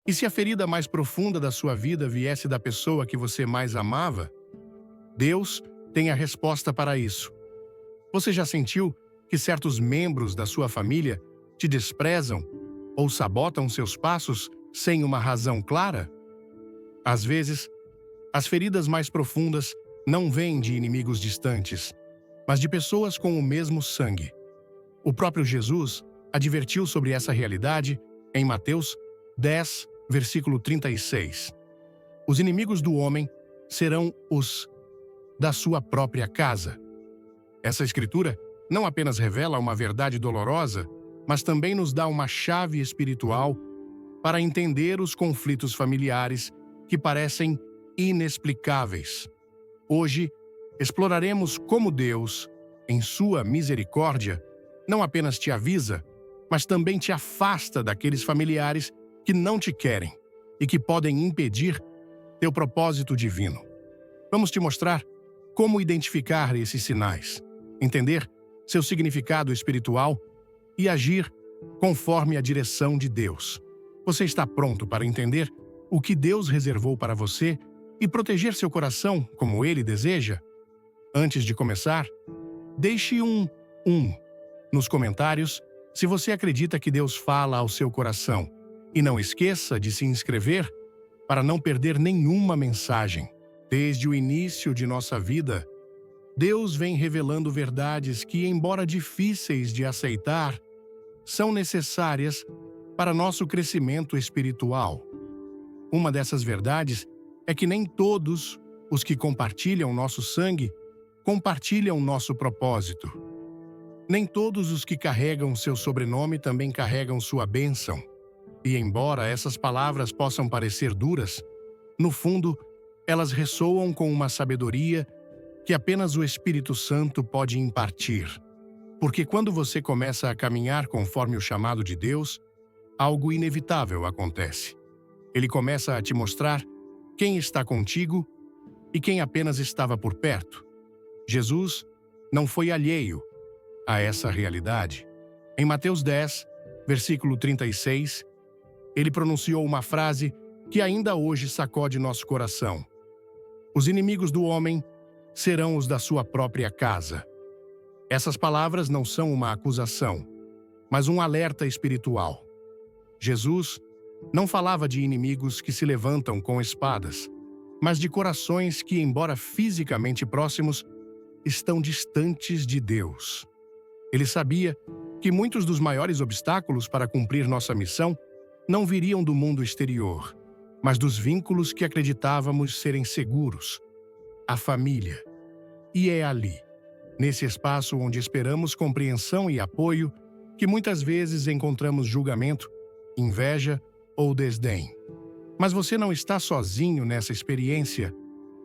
E se a ferida mais profunda da sua vida viesse da pessoa que você mais amava? Deus tem a resposta para isso. Você já sentiu que certos membros da sua família te desprezam ou sabotam seus passos sem uma razão clara? Às vezes, as feridas mais profundas não vêm de inimigos distantes, mas de pessoas com o mesmo sangue. O próprio Jesus advertiu sobre essa realidade em Mateus 10, versículo 36. Os inimigos do homem serão os da sua própria casa. Essa escritura não apenas revela uma verdade dolorosa, mas também nos dá uma chave espiritual para entender os conflitos familiares que parecem inexplicáveis. Hoje, exploraremos como Deus, em sua misericórdia, não apenas te avisa, mas também te afasta daqueles familiares que não te querem e que podem impedir teu propósito divino. Vamos te mostrar como identificar esses sinais, entender seu significado espiritual e agir conforme a direção de Deus. Você está pronto para entender o que Deus reservou para você e proteger seu coração como Ele deseja? Antes de começar, deixe um nos comentários se você acredita que Deus fala ao seu coração. E não esqueça de se inscrever para não perder nenhuma mensagem. Desde o início de nossa vida, Deus vem revelando verdades que, embora difíceis de aceitar, são necessárias para nosso crescimento espiritual. Uma dessas verdades é que nem todos os que compartilham nosso sangue compartilham nosso propósito. Nem todos os que carregam seu sobrenome também carregam sua bênção. E embora essas palavras possam parecer duras, no fundo, elas ressoam com uma sabedoria que apenas o Espírito Santo pode impartir. Porque quando você começa a caminhar conforme o chamado de Deus, algo inevitável acontece. Ele começa a te mostrar quem está contigo e quem apenas estava por perto. Jesus não foi alheio a essa realidade. Em Mateus 10, versículo 36, ele pronunciou uma frase que ainda hoje sacode nosso coração. Os inimigos do homem serão os da sua própria casa. Essas palavras não são uma acusação, mas um alerta espiritual. Jesus não falava de inimigos que se levantam com espadas, mas de corações que, embora fisicamente próximos, estão distantes de Deus. Ele sabia que muitos dos maiores obstáculos para cumprir nossa missão não viriam do mundo exterior, mas dos vínculos que acreditávamos serem seguros, a família. E é ali, nesse espaço onde esperamos compreensão e apoio, que muitas vezes encontramos julgamento, inveja ou desdém. Mas você não está sozinho nessa experiência.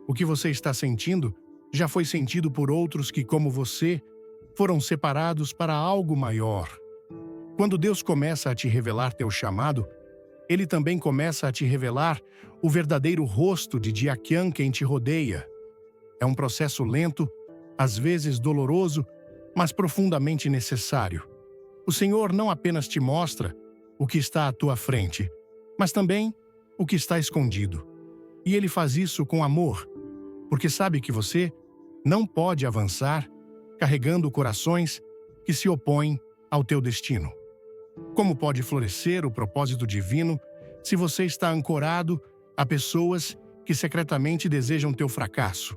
O que você está sentindo já foi sentido por outros que, como você, foram separados para algo maior. Quando Deus começa a te revelar teu chamado, Ele também começa a te revelar o verdadeiro rosto de Aquele quem te rodeia. É um processo lento, às vezes doloroso, mas profundamente necessário. O Senhor não apenas te mostra o que está à tua frente, mas também o que está escondido. E Ele faz isso com amor, porque sabe que você não pode avançar carregando corações que se opõem ao teu destino. Como pode florescer o propósito divino se você está ancorado a pessoas que secretamente desejam teu fracasso?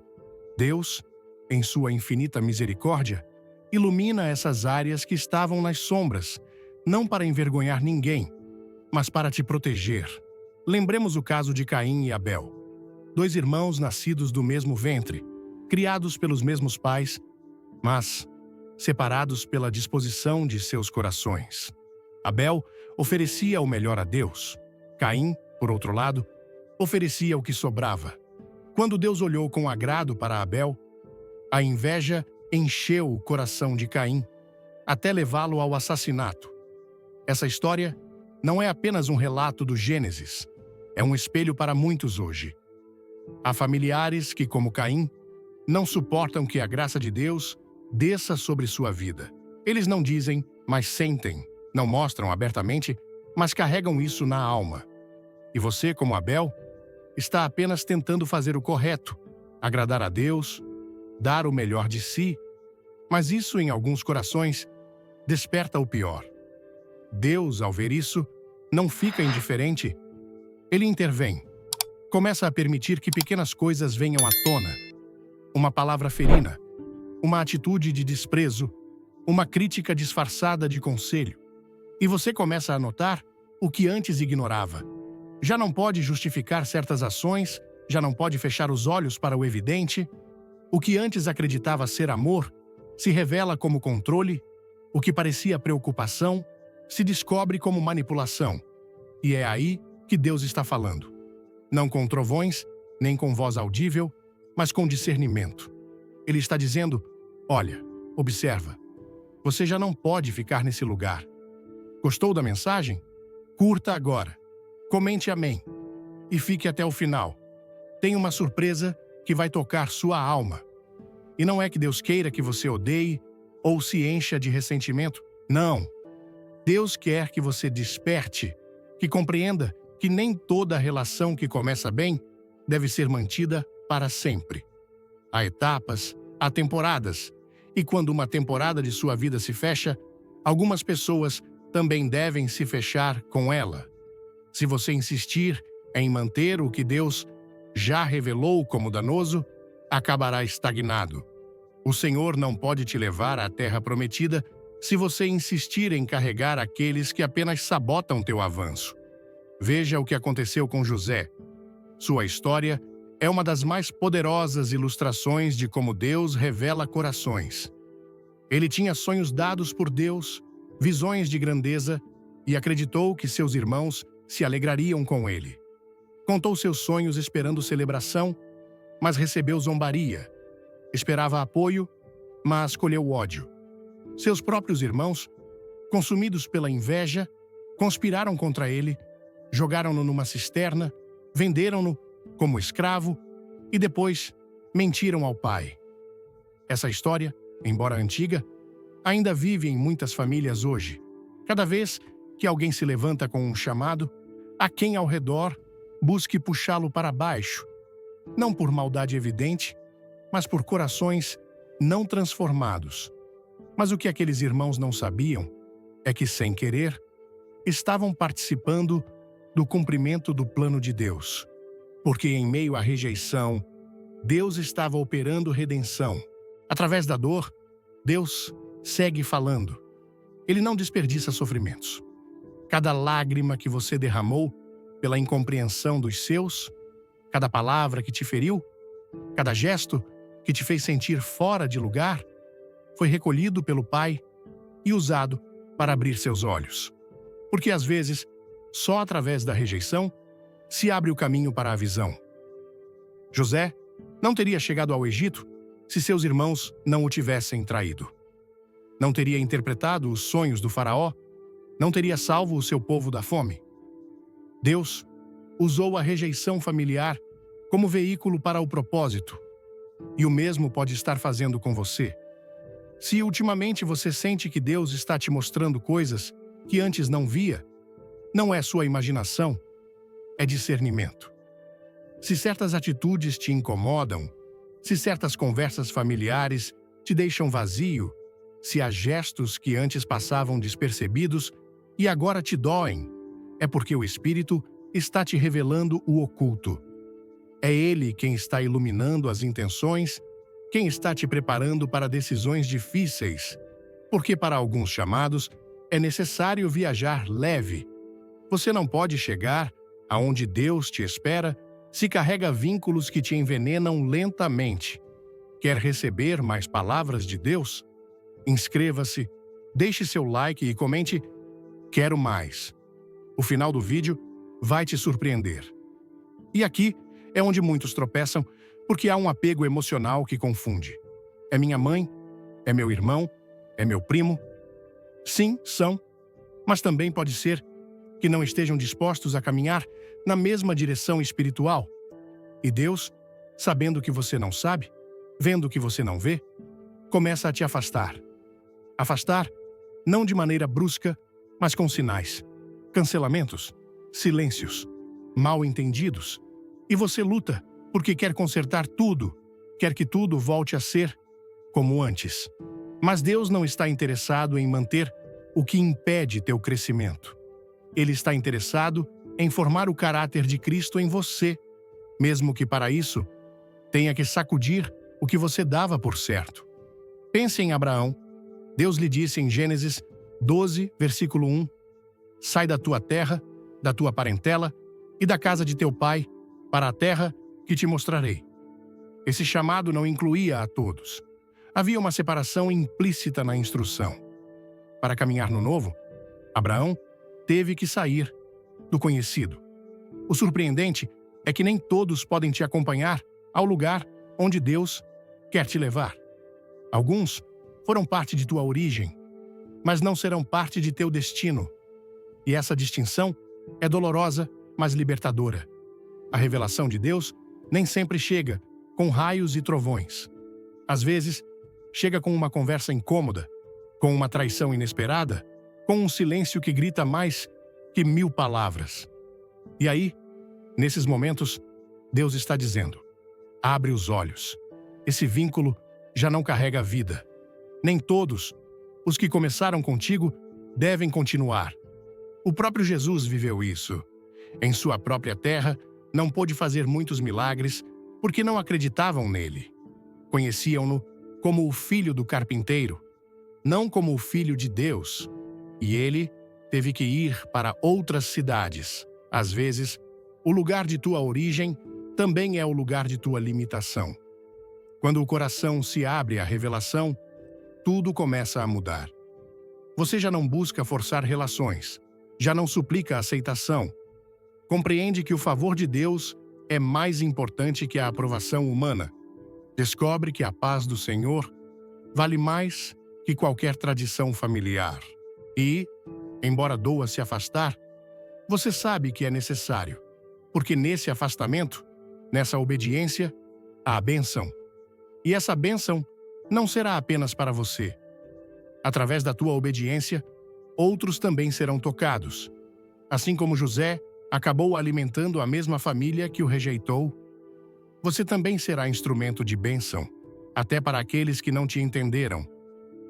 Deus, em sua infinita misericórdia, ilumina essas áreas que estavam nas sombras, não para envergonhar ninguém, mas para te proteger. Lembremos o caso de Caim e Abel, dois irmãos nascidos do mesmo ventre, criados pelos mesmos pais, mas separados pela disposição de seus corações. Abel oferecia o melhor a Deus. Caim, por outro lado, oferecia o que sobrava. Quando Deus olhou com agrado para Abel, a inveja encheu o coração de Caim, até levá-lo ao assassinato. Essa história não é apenas um relato do Gênesis, é um espelho para muitos hoje. Há familiares que, como Caim, não suportam que a graça de Deus desça sobre sua vida. Eles não dizem, mas sentem, não mostram abertamente, mas carregam isso na alma. E você, como Abel, está apenas tentando fazer o correto, agradar a Deus, dar o melhor de si, mas isso, em alguns corações, desperta o pior. Deus, ao ver isso, não fica indiferente. Ele intervém. Começa a permitir que pequenas coisas venham à tona. Uma palavra ferina, uma atitude de desprezo, uma crítica disfarçada de conselho. E você começa a notar o que antes ignorava. Já não pode justificar certas ações, já não pode fechar os olhos para o evidente. O que antes acreditava ser amor se revela como controle, o que parecia preocupação se descobre como manipulação. E é aí que Deus está falando. Não com trovões, nem com voz audível, mas com discernimento. Ele está dizendo: olha, observa, você já não pode ficar nesse lugar. Gostou da mensagem? Curta agora. Comente amém. E fique até o final. Tem uma surpresa que vai tocar sua alma. E não é que Deus queira que você odeie ou se encha de ressentimento. Não. Deus quer que você desperte, que compreenda que nem toda relação que começa bem deve ser mantida para sempre. Há etapas, há temporadas. E quando uma temporada de sua vida se fecha, algumas pessoas também devem se fechar com ela. Se você insistir em manter o que Deus já revelou como danoso, acabará estagnado. O Senhor não pode te levar à terra prometida se você insistir em carregar aqueles que apenas sabotam teu avanço. Veja o que aconteceu com José. Sua história é uma das mais poderosas ilustrações de como Deus revela corações. Ele tinha sonhos dados por Deus, visões de grandeza, e acreditou que seus irmãos se alegrariam com ele. Contou seus sonhos esperando celebração, mas recebeu zombaria. Esperava apoio, mas colheu ódio. Seus próprios irmãos, consumidos pela inveja, conspiraram contra ele, jogaram-no numa cisterna, venderam-no como escravo e depois mentiram ao pai. Essa história, embora antiga, ainda vive em muitas famílias hoje. Cada vez que alguém se levanta com um chamado, há quem ao redor busque puxá-lo para baixo, não por maldade evidente, mas por corações não transformados. Mas o que aqueles irmãos não sabiam é que, sem querer, estavam participando do cumprimento do plano de Deus. Porque em meio à rejeição, Deus estava operando redenção. Através da dor, Deus segue falando. Ele não desperdiça sofrimentos. Cada lágrima que você derramou pela incompreensão dos seus, cada palavra que te feriu, cada gesto que te fez sentir fora de lugar, foi recolhido pelo Pai e usado para abrir seus olhos. Porque às vezes, só através da rejeição, se abre o caminho para a visão. José não teria chegado ao Egito se seus irmãos não o tivessem traído. Não teria interpretado os sonhos do faraó, não teria salvo o seu povo da fome. Deus usou a rejeição familiar como veículo para o propósito. E o mesmo pode estar fazendo com você. Se ultimamente você sente que Deus está te mostrando coisas que antes não via, não é sua imaginação, é discernimento. Se certas atitudes te incomodam, se certas conversas familiares te deixam vazio, se há gestos que antes passavam despercebidos e agora te doem, é porque o Espírito está te revelando o oculto. É Ele quem está iluminando as intenções, quem está te preparando para decisões difíceis, porque para alguns chamados é necessário viajar leve. Você não pode chegar aonde Deus te espera se carrega vínculos que te envenenam lentamente. Quer receber mais palavras de Deus? Inscreva-se, deixe seu like e comente "Quero mais". O final do vídeo vai te surpreender. E aqui é onde muitos tropeçam porque há um apego emocional que confunde. É minha mãe? É meu irmão? É meu primo? Sim, são. Mas também pode ser que não estejam dispostos a caminhar na mesma direção espiritual. E Deus, sabendo que você não sabe, vendo que você não vê, começa a te afastar. Afastar, não de maneira brusca, mas com sinais, cancelamentos, silêncios, mal entendidos, e você luta porque quer consertar tudo, quer que tudo volte a ser como antes. Mas Deus não está interessado em manter o que impede teu crescimento. Ele está interessado em formar o caráter de Cristo em você, mesmo que para isso tenha que sacudir o que você dava por certo. Pense em Abraão. Deus lhe disse em Gênesis 12, versículo 1, sai da tua terra, da tua parentela e da casa de teu pai, para a terra que te mostrarei. Esse chamado não incluía a todos. Havia uma separação implícita na instrução. Para caminhar no novo, Abraão teve que sair do conhecido. O surpreendente é que nem todos podem te acompanhar ao lugar onde Deus quer te levar. Alguns foram parte de tua origem, mas não serão parte de teu destino. E essa distinção é dolorosa, mas libertadora. A revelação de Deus nem sempre chega com raios e trovões. Às vezes, chega com uma conversa incômoda, com uma traição inesperada, com um silêncio que grita mais que 1000 palavras. E aí, nesses momentos, Deus está dizendo: abre os olhos. Esse vínculo já não carrega vida. Nem todos os que começaram contigo devem continuar. O próprio Jesus viveu isso. Em sua própria terra, não pôde fazer muitos milagres porque não acreditavam nele. Conheciam-no como o filho do carpinteiro, não como o filho de Deus. E ele teve que ir para outras cidades. Às vezes, o lugar de tua origem também é o lugar de tua limitação. Quando o coração se abre à revelação, tudo começa a mudar. Você já não busca forçar relações, já não suplica aceitação. Compreende que o favor de Deus é mais importante que a aprovação humana. Descobre que a paz do Senhor vale mais que qualquer tradição familiar. E, embora doa se afastar, você sabe que é necessário, porque nesse afastamento, nessa obediência, há a bênção. E essa bênção não será apenas para você. Através da tua obediência, outros também serão tocados. Assim como José acabou alimentando a mesma família que o rejeitou, você também será instrumento de bênção, até para aqueles que não te entenderam.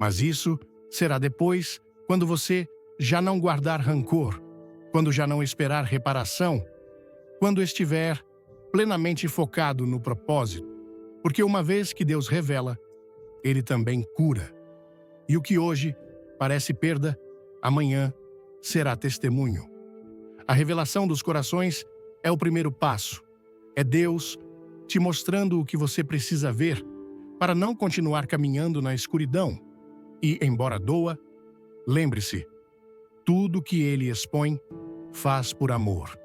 Mas isso será depois, quando você já não guardar rancor, quando já não esperar reparação, quando estiver plenamente focado no propósito. Porque uma vez que Deus revela, Ele também cura. E o que hoje parece perda, amanhã será testemunho. A revelação dos corações é o primeiro passo. É Deus te mostrando o que você precisa ver para não continuar caminhando na escuridão. E, embora doa, lembre-se, tudo que Ele expõe, faz por amor.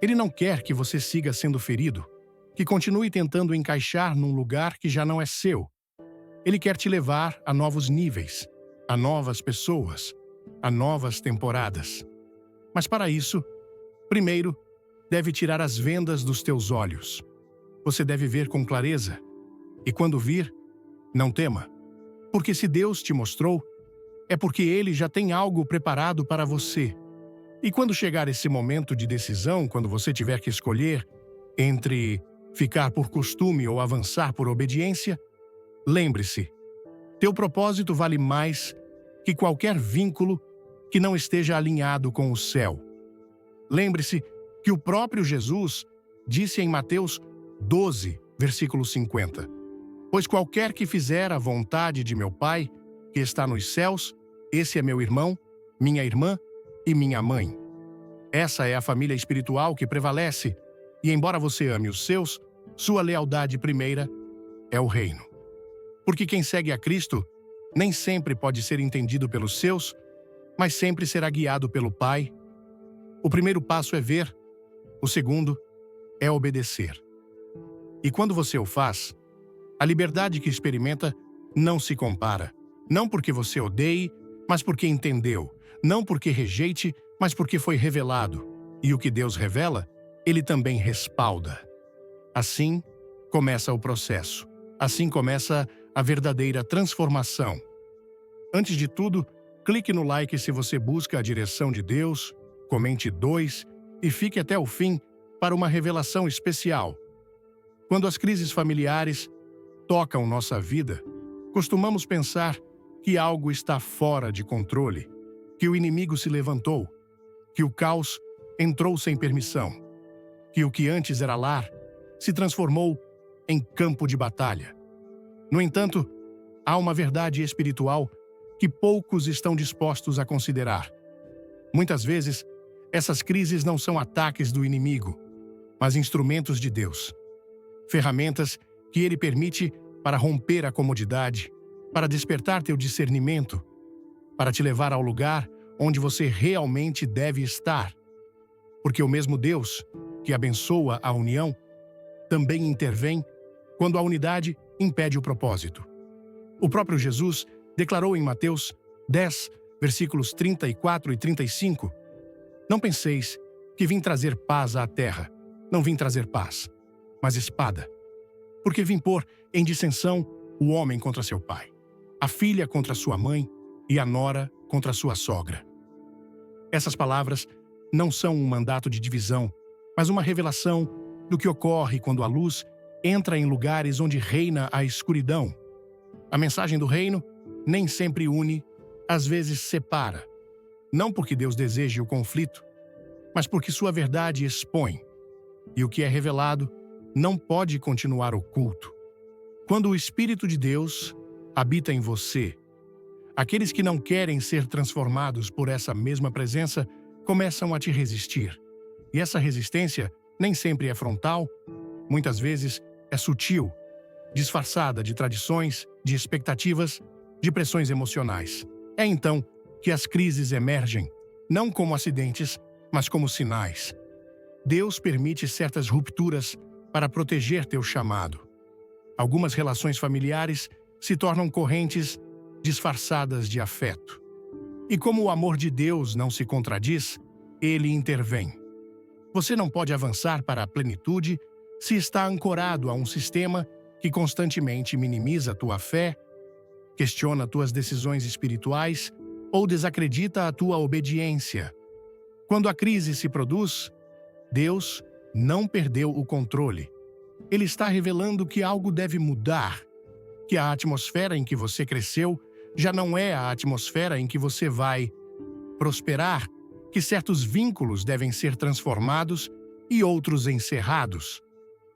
Ele não quer que você siga sendo ferido, que continue tentando encaixar num lugar que já não é seu. Ele quer te levar a novos níveis, a novas pessoas, a novas temporadas. Mas para isso, primeiro, deve tirar as vendas dos teus olhos. Você deve ver com clareza. E quando vir, não tema. Porque se Deus te mostrou, é porque Ele já tem algo preparado para você. E quando chegar esse momento de decisão, quando você tiver que escolher entre ficar por costume ou avançar por obediência, lembre-se, teu propósito vale mais que qualquer vínculo que não esteja alinhado com o céu. Lembre-se que o próprio Jesus disse em Mateus 12, versículo 50, pois qualquer que fizer a vontade de meu Pai, que está nos céus, esse é meu irmão, minha irmã e minha mãe. Essa é a família espiritual que prevalece, e embora você ame os seus, sua lealdade primeira é o reino. Porque quem segue a Cristo nem sempre pode ser entendido pelos seus, mas sempre será guiado pelo Pai. O primeiro passo é ver, o segundo é obedecer. E quando você o faz, a liberdade que experimenta não se compara. Não porque você odeie, mas porque entendeu. Não porque rejeite, mas porque foi revelado. E o que Deus revela, Ele também respalda. Assim começa o processo. Assim começa a verdadeira transformação. Antes de tudo, clique no like se você busca a direção de Deus, comente 2 e fique até o fim para uma revelação especial. Quando as crises familiares tocam nossa vida, costumamos pensar que algo está fora de controle, que o inimigo se levantou, que o caos entrou sem permissão, que o que antes era lar se transformou em campo de batalha. No entanto, há uma verdade espiritual que poucos estão dispostos a considerar. Muitas vezes, essas crises não são ataques do inimigo, mas instrumentos de Deus. Ferramentas que Ele permite para romper a comodidade, para despertar teu discernimento, para te levar ao lugar onde você realmente deve estar. Porque o mesmo Deus que abençoa a união também intervém quando a unidade impede o propósito. O próprio Jesus declarou em Mateus 10, versículos 34 e 35, "Não penseis que vim trazer paz à terra. Não vim trazer paz, mas espada. Porque vim pôr em dissensão o homem contra seu pai, a filha contra sua mãe e a nora contra sua sogra." Essas palavras não são um mandato de divisão, mas uma revelação do que ocorre quando a luz entra em lugares onde reina a escuridão. A mensagem do reino nem sempre une, às vezes separa. Não porque Deus deseje o conflito, mas porque sua verdade expõe. E o que é revelado não pode continuar oculto. Quando o Espírito de Deus habita em você, aqueles que não querem ser transformados por essa mesma presença começam a te resistir. E essa resistência nem sempre é frontal, muitas vezes é sutil, disfarçada de tradições, de expectativas, de pressões emocionais. É então que as crises emergem, não como acidentes, mas como sinais. Deus permite certas rupturas para proteger teu chamado. Algumas relações familiares se tornam correntes disfarçadas de afeto. E como o amor de Deus não se contradiz, ele intervém. Você não pode avançar para a plenitude se está ancorado a um sistema que constantemente minimiza tua fé, questiona tuas decisões espirituais ou desacredita a tua obediência. Quando a crise se produz, Deus não perdeu o controle. Ele está revelando que algo deve mudar, que a atmosfera em que você cresceu já não é a atmosfera em que você vai prosperar, que certos vínculos devem ser transformados e outros encerrados.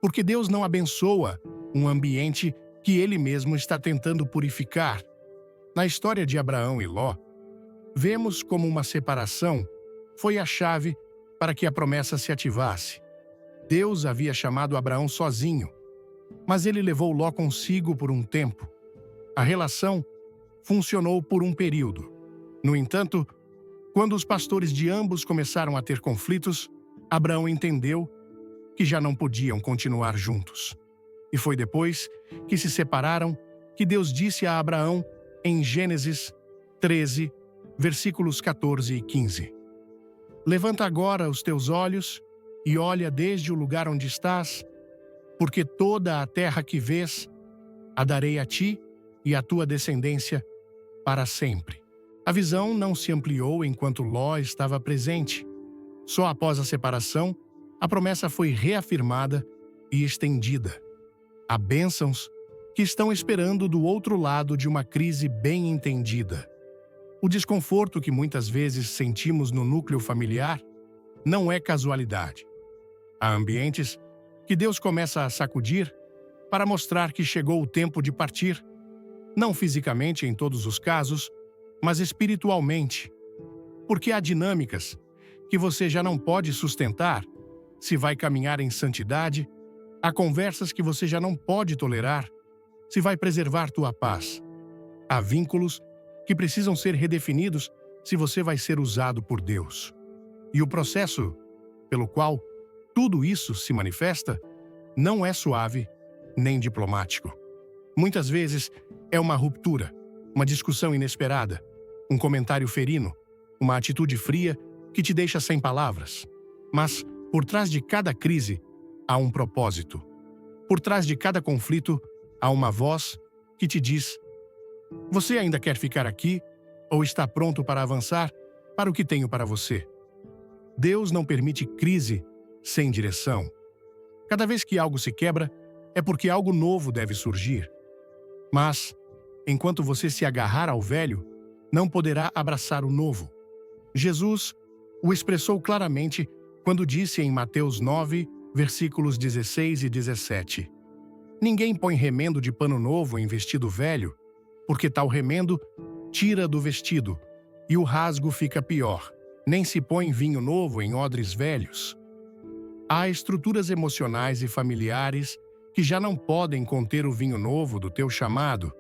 Porque Deus não abençoa um ambiente que Ele mesmo está tentando purificar. Na história de Abraão e Ló, vemos como uma separação foi a chave para que a promessa se ativasse. Deus havia chamado Abraão sozinho, mas ele levou Ló consigo por um tempo. A relação funcionou por um período. No entanto, quando os pastores de ambos começaram a ter conflitos, Abraão entendeu que já não podiam continuar juntos. E foi depois que se separaram que Deus disse a Abraão em Gênesis 13, versículos 14 e 15. "Levanta agora os teus olhos e olha desde o lugar onde estás, porque toda a terra que vês a darei a ti e à tua descendência para sempre." A visão não se ampliou enquanto Ló estava presente. Só após a separação, a promessa foi reafirmada e estendida. Há bênçãos que estão esperando do outro lado de uma crise bem entendida. O desconforto que muitas vezes sentimos no núcleo familiar não é casualidade. Há ambientes que Deus começa a sacudir para mostrar que chegou o tempo de partir, não fisicamente em todos os casos, mas espiritualmente. Porque há dinâmicas que você já não pode sustentar se vai caminhar em santidade, há conversas que você já não pode tolerar se vai preservar tua paz. Há vínculos que precisam ser redefinidos se você vai ser usado por Deus. E o processo pelo qual tudo isso se manifesta não é suave nem diplomático. Muitas vezes é uma ruptura, uma discussão inesperada, um comentário ferino, uma atitude fria que te deixa sem palavras. Mas, por trás de cada crise, há um propósito. Por trás de cada conflito, há uma voz que te diz: você ainda quer ficar aqui ou está pronto para avançar para o que tenho para você? Deus não permite crise sem direção. Cada vez que algo se quebra, é porque algo novo deve surgir. Mas, enquanto você se agarrar ao velho, não poderá abraçar o novo. Jesus o expressou claramente quando disse em Mateus 9, versículos 16 e 17: Ninguém põe remendo de pano novo em vestido velho, porque tal remendo tira do vestido, e o rasgo fica pior. Nem se põe vinho novo em odres velhos. Há estruturas emocionais e familiares que já não podem conter o vinho novo do teu chamado.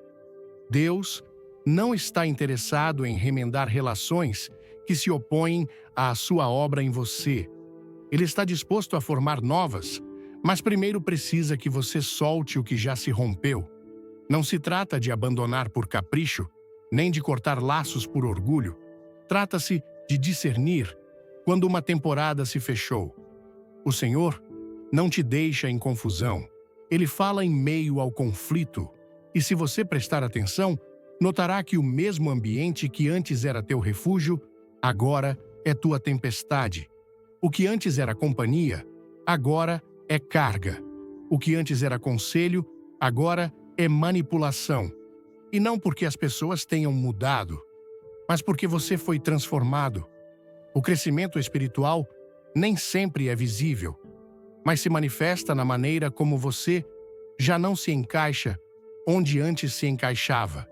Deus não está interessado em remendar relações que se opõem à sua obra em você. Ele está disposto a formar novas, mas primeiro precisa que você solte o que já se rompeu. Não se trata de abandonar por capricho, nem de cortar laços por orgulho. Trata-se de discernir quando uma temporada se fechou. O Senhor não te deixa em confusão. Ele fala em meio ao conflito. E se você prestar atenção, notará que o mesmo ambiente que antes era teu refúgio, agora é tua tempestade. O que antes era companhia, agora é carga. O que antes era conselho, agora é manipulação. E não porque as pessoas tenham mudado, mas porque você foi transformado. O crescimento espiritual nem sempre é visível, mas se manifesta na maneira como você já não se encaixa onde antes se encaixava.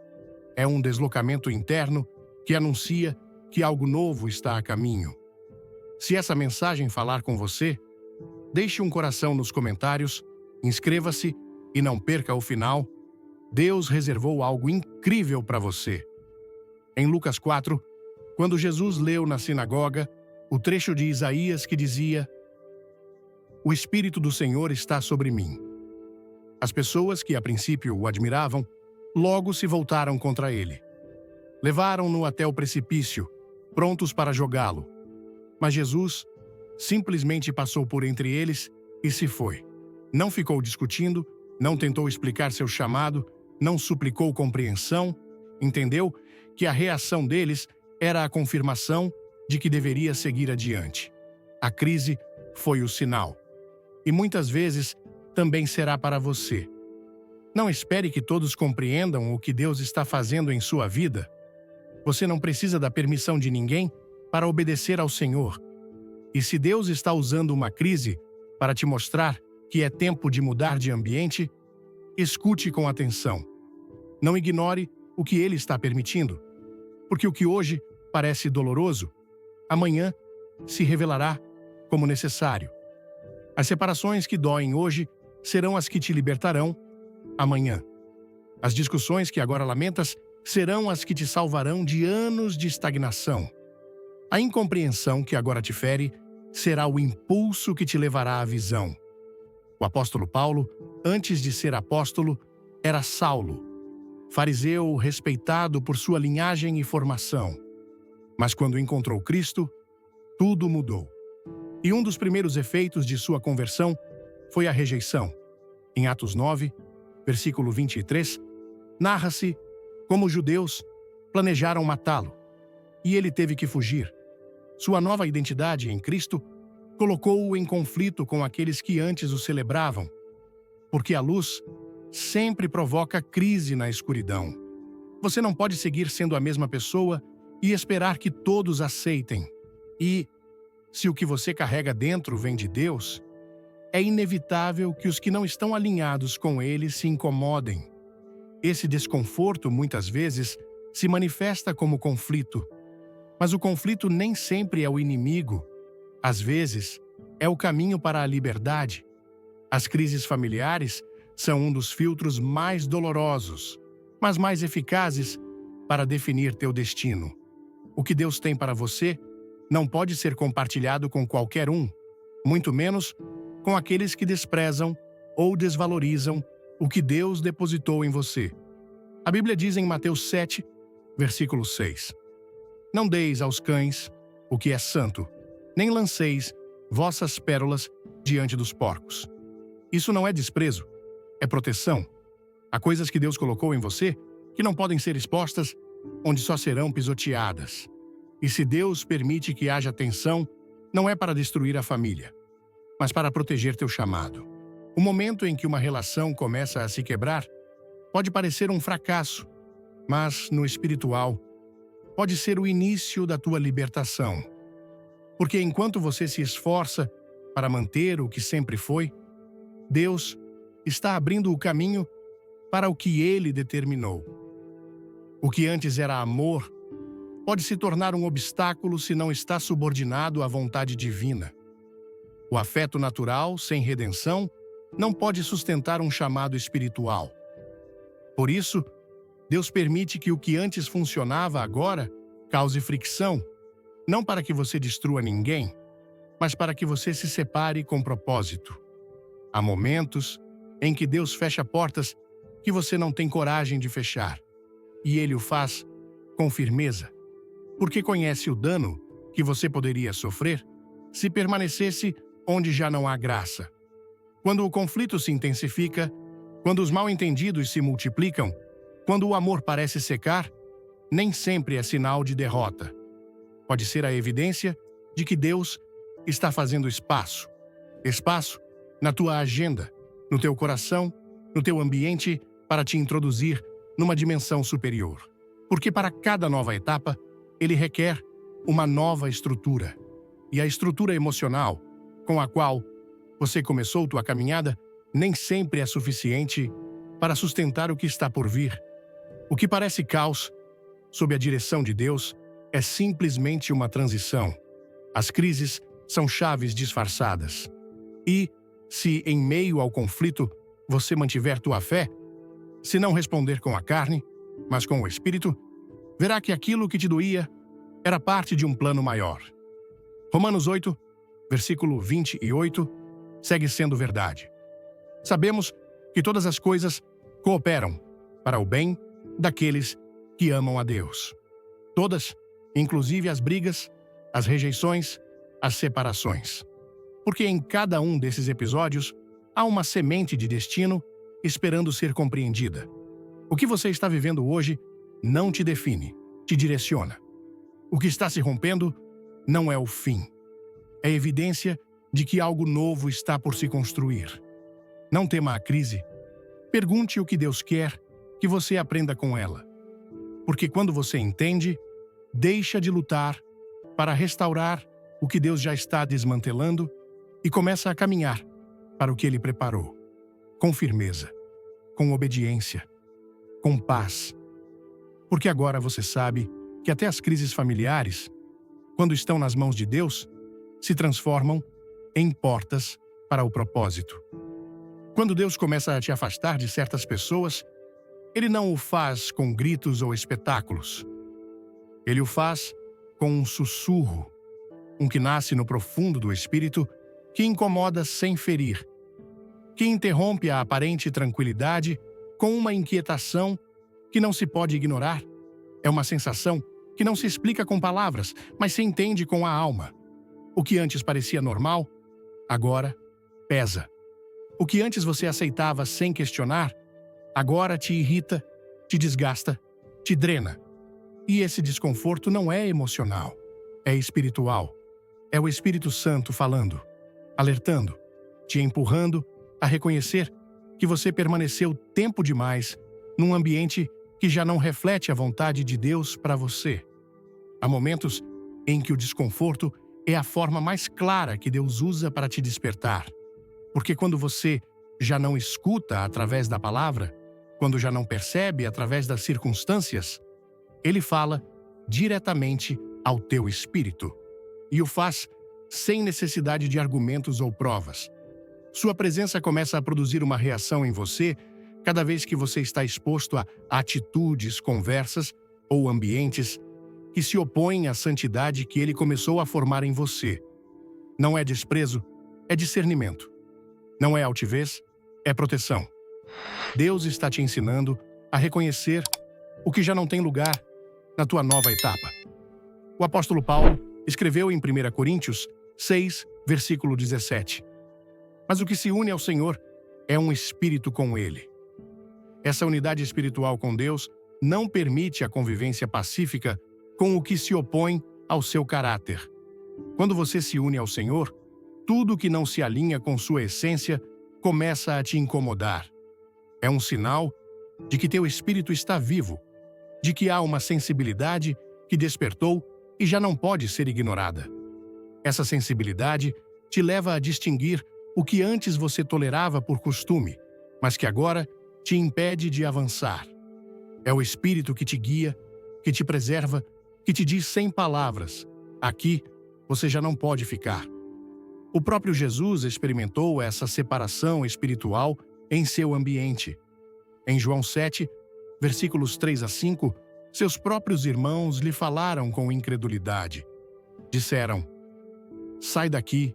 É um deslocamento interno que anuncia que algo novo está a caminho. Se essa mensagem falar com você, deixe um coração nos comentários, inscreva-se e não perca o final. Deus reservou algo incrível para você. Em Lucas 4, quando Jesus leu na sinagoga o trecho de Isaías que dizia: O Espírito do Senhor está sobre mim. As pessoas que a princípio o admiravam, logo se voltaram contra ele. Levaram-no até o precipício, prontos para jogá-lo. Mas Jesus simplesmente passou por entre eles e se foi. Não ficou discutindo, não tentou explicar seu chamado, não suplicou compreensão. Entendeu que a reação deles era a confirmação de que deveria seguir adiante. A crise foi o sinal. E muitas vezes também será para você. Não espere que todos compreendam o que Deus está fazendo em sua vida. Você não precisa da permissão de ninguém para obedecer ao Senhor. E se Deus está usando uma crise para te mostrar que é tempo de mudar de ambiente, escute com atenção. Não ignore o que Ele está permitindo, porque o que hoje parece doloroso, amanhã se revelará como necessário. As separações que doem hoje serão as que te libertarão amanhã. As discussões que agora lamentas serão as que te salvarão de anos de estagnação. A incompreensão que agora te fere será o impulso que te levará à visão. O apóstolo Paulo, antes de ser apóstolo, era Saulo, fariseu respeitado por sua linhagem e formação. Mas quando encontrou Cristo, tudo mudou. E um dos primeiros efeitos de sua conversão foi a rejeição. Em Atos 9, versículo 23, narra-se como os judeus planejaram matá-lo, e ele teve que fugir. Sua nova identidade em Cristo colocou-o em conflito com aqueles que antes o celebravam, porque a luz sempre provoca crise na escuridão. Você não pode seguir sendo a mesma pessoa e esperar que todos aceitem. E, se o que você carrega dentro vem de Deus, é inevitável que os que não estão alinhados com Ele se incomodem. Esse desconforto, muitas vezes, se manifesta como conflito. Mas o conflito nem sempre é o inimigo. Às vezes, é o caminho para a liberdade. As crises familiares são um dos filtros mais dolorosos, mas mais eficazes para definir teu destino. O que Deus tem para você não pode ser compartilhado com qualquer um, muito menos com aqueles que desprezam ou desvalorizam o que Deus depositou em você. A Bíblia diz em Mateus 7, versículo 6: Não deis aos cães o que é santo, nem lanceis vossas pérolas diante dos porcos. Isso não é desprezo, é proteção. Há coisas que Deus colocou em você que não podem ser expostas, onde só serão pisoteadas. E se Deus permite que haja tensão, não é para destruir a família. mas para proteger teu chamado. O momento em que uma relação começa a se quebrar pode parecer um fracasso, mas no espiritual pode ser o início da tua libertação. Porque enquanto você se esforça para manter o que sempre foi, Deus está abrindo o caminho para o que Ele determinou. O que antes era amor pode se tornar um obstáculo se não está subordinado à vontade divina. O afeto natural, sem redenção, não pode sustentar um chamado espiritual. Por isso, Deus permite que o que antes funcionava agora cause fricção, não para que você destrua ninguém, mas para que você se separe com propósito. Há momentos em que Deus fecha portas que você não tem coragem de fechar, e Ele o faz com firmeza, porque conhece o dano que você poderia sofrer se permanecesse onde já não há graça. Quando o conflito se intensifica, quando os mal-entendidos se multiplicam, quando o amor parece secar, nem sempre é sinal de derrota. Pode ser a evidência de que Deus está fazendo espaço. Espaço na tua agenda, no teu coração, no teu ambiente, para te introduzir numa dimensão superior. Porque para cada nova etapa, Ele requer uma nova estrutura. E a estrutura emocional, com a qual você começou tua caminhada, nem sempre é suficiente para sustentar o que está por vir. O que parece caos, sob a direção de Deus, é simplesmente uma transição. As crises são chaves disfarçadas. E, se em meio ao conflito você mantiver tua fé, se não responder com a carne, mas com o Espírito, verá que aquilo que te doía era parte de um plano maior. Romanos 8, versículo 28, segue sendo verdade. Sabemos que todas as coisas cooperam para o bem daqueles que amam a Deus. Todas, inclusive as brigas, as rejeições, as separações. Porque em cada um desses episódios há uma semente de destino esperando ser compreendida. O que você está vivendo hoje não te define, te direciona. O que está se rompendo não é o fim. É evidência de que algo novo está por se construir. Não tema a crise. Pergunte o que Deus quer que você aprenda com ela. Porque quando você entende, deixa de lutar para restaurar o que Deus já está desmantelando e começa a caminhar para o que Ele preparou. Com firmeza, com obediência, com paz. Porque agora você sabe que até as crises familiares, quando estão nas mãos de Deus, se transformam em portas para o propósito. Quando Deus começa a te afastar de certas pessoas, Ele não o faz com gritos ou espetáculos. Ele o faz com um sussurro, um que nasce no profundo do espírito, que incomoda sem ferir, que interrompe a aparente tranquilidade com uma inquietação que não se pode ignorar. É uma sensação que não se explica com palavras, mas se entende com a alma. O que antes parecia normal, agora pesa. O que antes você aceitava sem questionar, agora te irrita, te desgasta, te drena. E esse desconforto não é emocional, é espiritual. É o Espírito Santo falando, alertando, te empurrando a reconhecer que você permaneceu tempo demais num ambiente que já não reflete a vontade de Deus para você. Há momentos em que o desconforto é a forma mais clara que Deus usa para te despertar. Porque quando você já não escuta através da palavra, quando já não percebe através das circunstâncias, Ele fala diretamente ao teu espírito e o faz sem necessidade de argumentos ou provas. Sua presença começa a produzir uma reação em você cada vez que você está exposto a atitudes, conversas ou ambientes que se opõem à santidade que Ele começou a formar em você. Não é desprezo, é discernimento. Não é altivez, é proteção. Deus está te ensinando a reconhecer o que já não tem lugar na tua nova etapa. O apóstolo Paulo escreveu em 1 Coríntios 6, versículo 17. Mas o que se une ao Senhor é um espírito com Ele. Essa unidade espiritual com Deus não permite a convivência pacífica com o que se opõe ao seu caráter. Quando você se une ao Senhor, Tudo que não se alinha com sua essência começa a te incomodar. É um sinal de que teu espírito está vivo, de que há uma sensibilidade que despertou e já não pode ser ignorada. Essa sensibilidade te leva a distinguir o que antes você tolerava por costume, mas que agora te impede de avançar. É o Espírito que te guia, que te preserva, que te diz sem palavras: aqui você já não pode ficar. O próprio Jesus experimentou essa separação espiritual em seu ambiente. Em João 7, versículos 3 a 5, seus próprios irmãos lhe falaram com incredulidade. Disseram: sai daqui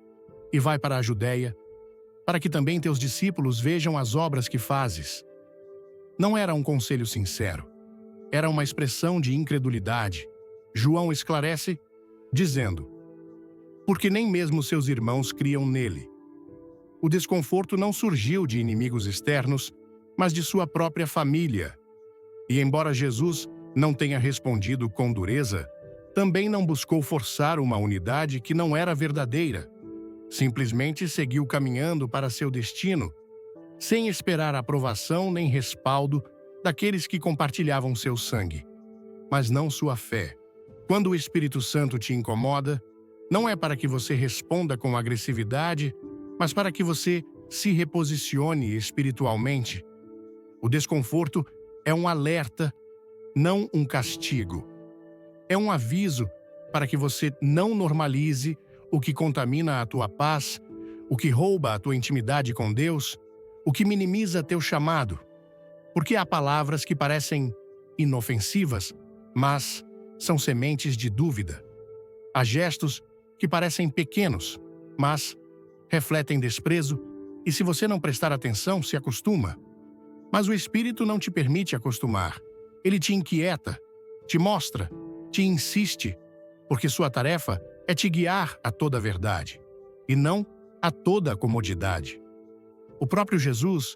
e vai para a Judéia, para que também teus discípulos vejam as obras que fazes. Não era um conselho sincero. Era uma expressão de incredulidade. João esclarece, dizendo: porque nem mesmo seus irmãos criam nele. O desconforto não surgiu de inimigos externos, mas de sua própria família. E embora Jesus não tenha respondido com dureza, também não buscou forçar uma unidade que não era verdadeira. Simplesmente seguiu caminhando para seu destino, sem esperar aprovação nem respaldo daqueles que compartilhavam seu sangue, mas não sua fé. Quando o Espírito Santo te incomoda, não é para que você responda com agressividade, mas para que você se reposicione espiritualmente. O desconforto é um alerta, não um castigo. É um aviso para que você não normalize o que contamina a tua paz, o que rouba a tua intimidade com Deus, o que minimiza teu chamado. Porque há palavras que parecem inofensivas, mas são sementes de dúvida. Há gestos que parecem pequenos, mas refletem desprezo, e se você não prestar atenção, se acostuma. Mas o Espírito não te permite acostumar. Ele te inquieta, te mostra, te insiste, porque sua tarefa é te guiar a toda a verdade, e não a toda a comodidade. O próprio Jesus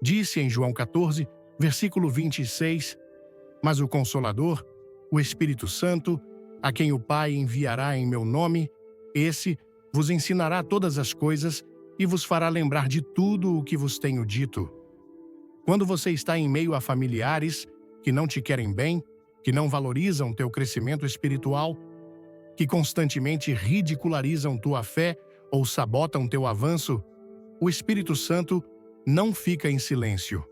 disse em João 14, versículo 26, mas o Consolador, o Espírito Santo, a quem o Pai enviará em meu nome, esse vos ensinará todas as coisas e vos fará lembrar de tudo o que vos tenho dito. Quando você está em meio a familiares que não te querem bem, que não valorizam teu crescimento espiritual, que constantemente ridicularizam tua fé ou sabotam teu avanço, o Espírito Santo não fica em silêncio.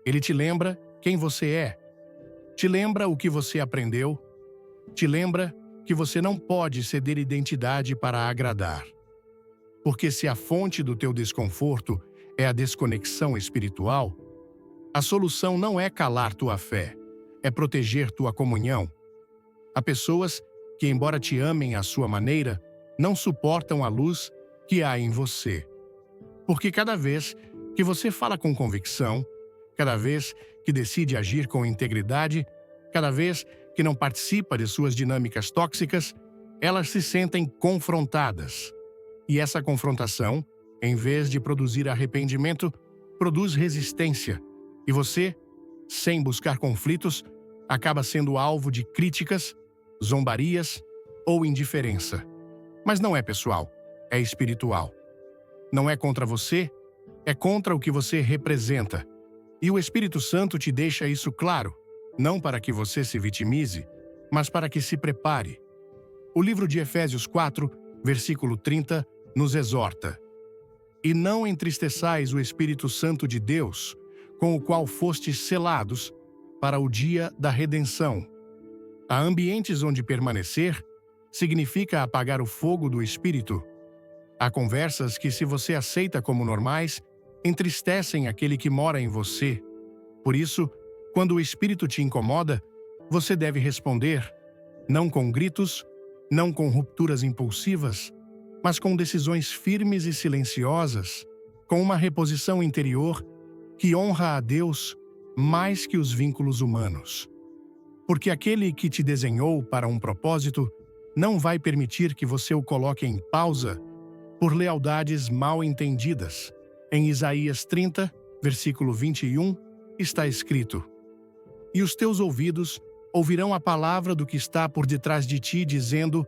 Ele te lembra quem você é, te lembra o que você aprendeu, te lembra que você não pode ceder identidade para agradar. Porque se a fonte do teu desconforto é a desconexão espiritual, a solução não é calar tua fé, é proteger tua comunhão. Há pessoas que, embora te amem à sua maneira, não suportam a luz que há em você. Porque cada vez que você fala com convicção, cada vez que decide agir com integridade, cada vez que não participa de suas dinâmicas tóxicas, elas se sentem confrontadas. E essa confrontação, em vez de produzir arrependimento, produz resistência. E você, sem buscar conflitos, acaba sendo alvo de críticas, zombarias ou indiferença. Mas não é pessoal, é espiritual. Não é contra você, é contra o que você representa. E o Espírito Santo te deixa isso claro, não para que você se vitimize, mas para que se prepare. O livro de Efésios 4, versículo 30, nos exorta: e não entristeçais o Espírito Santo de Deus, com o qual fostes selados para o dia da redenção. Há ambientes onde permanecer significa apagar o fogo do Espírito. Há conversas que, se você aceita como normais, entristecem aquele que mora em você. Por isso, quando o Espírito te incomoda, você deve responder, não com gritos, não com rupturas impulsivas, mas com decisões firmes e silenciosas, com uma reposição interior que honra a Deus mais que os vínculos humanos. Porque aquele que te desenhou para um propósito não vai permitir que você o coloque em pausa por lealdades mal entendidas. Em Isaías 30, versículo 21, está escrito: e os teus ouvidos ouvirão a palavra do que está por detrás de ti, dizendo: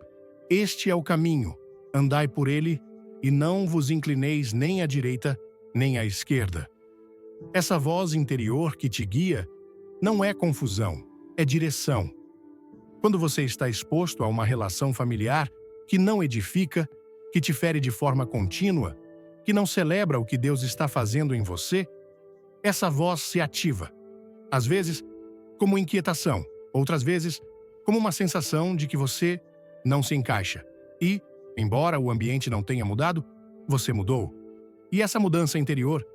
este é o caminho, andai por ele, e não vos inclineis nem à direita, nem à esquerda. Essa voz interior que te guia não é confusão, é direção. Quando você está exposto a uma relação familiar que não edifica, que te fere de forma contínua, que não celebra o que Deus está fazendo em você, essa voz se ativa. Às vezes, como inquietação, outras vezes, como uma sensação de que você não se encaixa. E, embora o ambiente não tenha mudado, você mudou. E essa mudança interior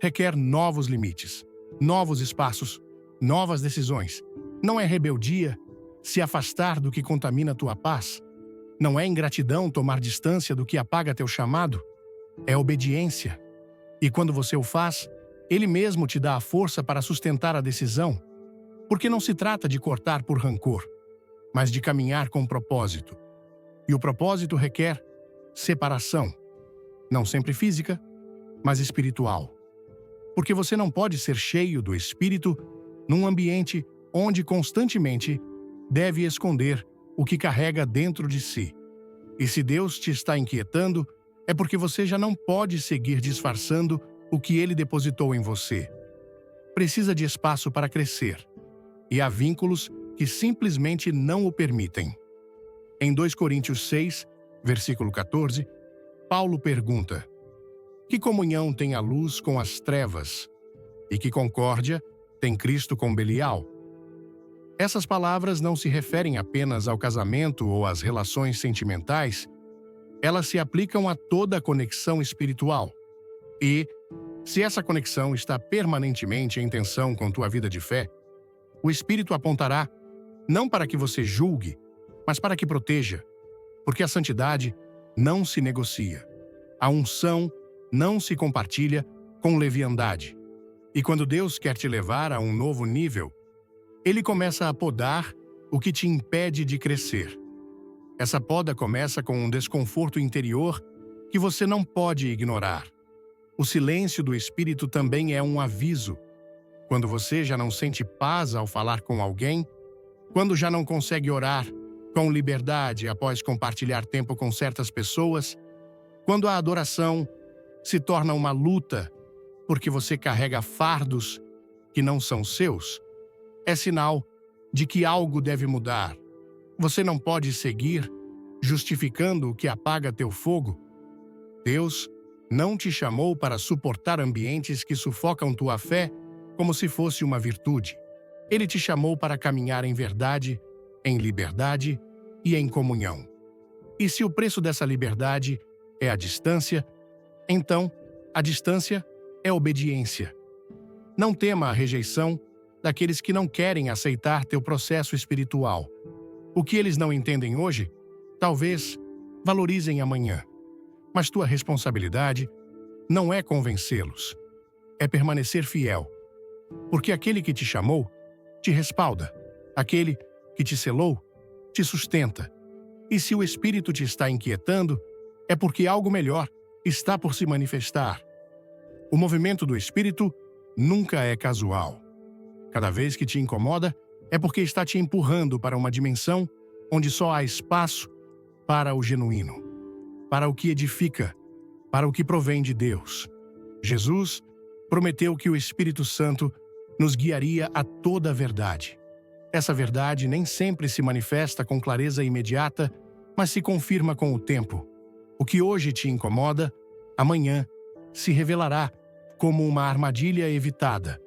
requer novos limites, novos espaços, novas decisões. Não é rebeldia se afastar do que contamina tua paz. Não é ingratidão tomar distância do que apaga teu chamado. É obediência. E quando você o faz, Ele mesmo te dá a força para sustentar a decisão. Porque não se trata de cortar por rancor, mas de caminhar com propósito. E o propósito requer separação. Não sempre física, mas espiritual. Porque você não pode ser cheio do Espírito num ambiente onde constantemente deve esconder o que carrega dentro de si. E se Deus te está inquietando, é porque você já não pode seguir disfarçando o que Ele depositou em você. Precisa de espaço para crescer. E há vínculos que simplesmente não o permitem. Em 2 Coríntios 6, versículo 14, Paulo pergunta: que comunhão tem a luz com as trevas? E que concórdia tem Cristo com Belial? Essas palavras não se referem apenas ao casamento ou às relações sentimentais, elas se aplicam a toda a conexão espiritual. E, se essa conexão está permanentemente em tensão com tua vida de fé, o Espírito apontará não para que você julgue, mas para que proteja, porque a santidade não se negocia. A unção não se compartilha com leviandade. E quando Deus quer te levar a um novo nível, Ele começa a podar o que te impede de crescer. Essa poda começa com um desconforto interior que você não pode ignorar. O silêncio do Espírito também é um aviso. Quando você já não sente paz ao falar com alguém, quando já não consegue orar com liberdade após compartilhar tempo com certas pessoas, quando a adoração se torna uma luta porque você carrega fardos que não são seus, é sinal de que algo deve mudar. Você não pode seguir justificando o que apaga teu fogo. Deus não te chamou para suportar ambientes que sufocam tua fé como se fosse uma virtude. Ele te chamou para caminhar em verdade, em liberdade e em comunhão. E se o preço dessa liberdade é a distância, então a distância é obediência. Não tema a rejeição daqueles que não querem aceitar teu processo espiritual. O que eles não entendem hoje, talvez valorizem amanhã. Mas tua responsabilidade não é convencê-los, é permanecer fiel. Porque aquele que te chamou, te respalda. Aquele que te selou, te sustenta. E se o Espírito te está inquietando, é porque algo melhor está por se manifestar. O movimento do Espírito nunca é casual. Cada vez que te incomoda, é porque está te empurrando para uma dimensão onde só há espaço para o genuíno, para o que edifica, para o que provém de Deus. Jesus prometeu que o Espírito Santo nos guiaria a toda a verdade. Essa verdade nem sempre se manifesta com clareza imediata, mas se confirma com o tempo. O que hoje te incomoda, amanhã se revelará como uma armadilha evitada.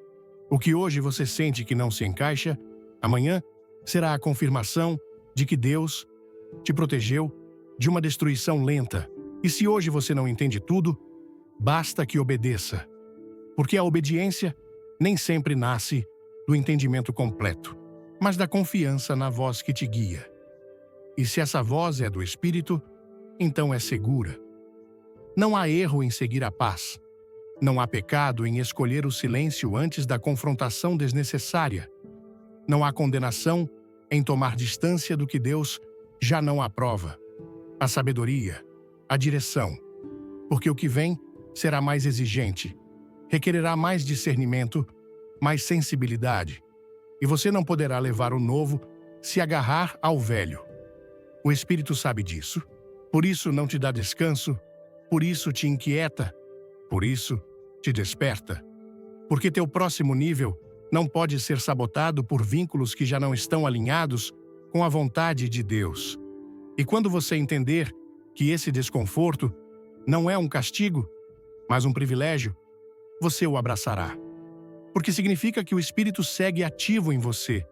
O que hoje você sente que não se encaixa, amanhã será a confirmação de que Deus te protegeu de uma destruição lenta. E se hoje você não entende tudo, basta que obedeça. Porque a obediência nem sempre nasce do entendimento completo, mas da confiança na voz que te guia. E se essa voz é do Espírito, então é segura. Não há erro em seguir a paz. Não há pecado em escolher o silêncio antes da confrontação desnecessária. Não há condenação em tomar distância do que Deus já não aprova. A sabedoria, a direção. Porque o que vem será mais exigente, requererá mais discernimento, mais sensibilidade. E você não poderá levar o novo se agarrar ao velho. O Espírito sabe disso, por isso não te dá descanso, Por isso te inquieta, por isso te desperta. Porque teu próximo nível não pode ser sabotado por vínculos que já não estão alinhados com a vontade de Deus. E quando você entender que esse desconforto não é um castigo, mas um privilégio, você o abraçará. Porque significa que o Espírito segue ativo em você,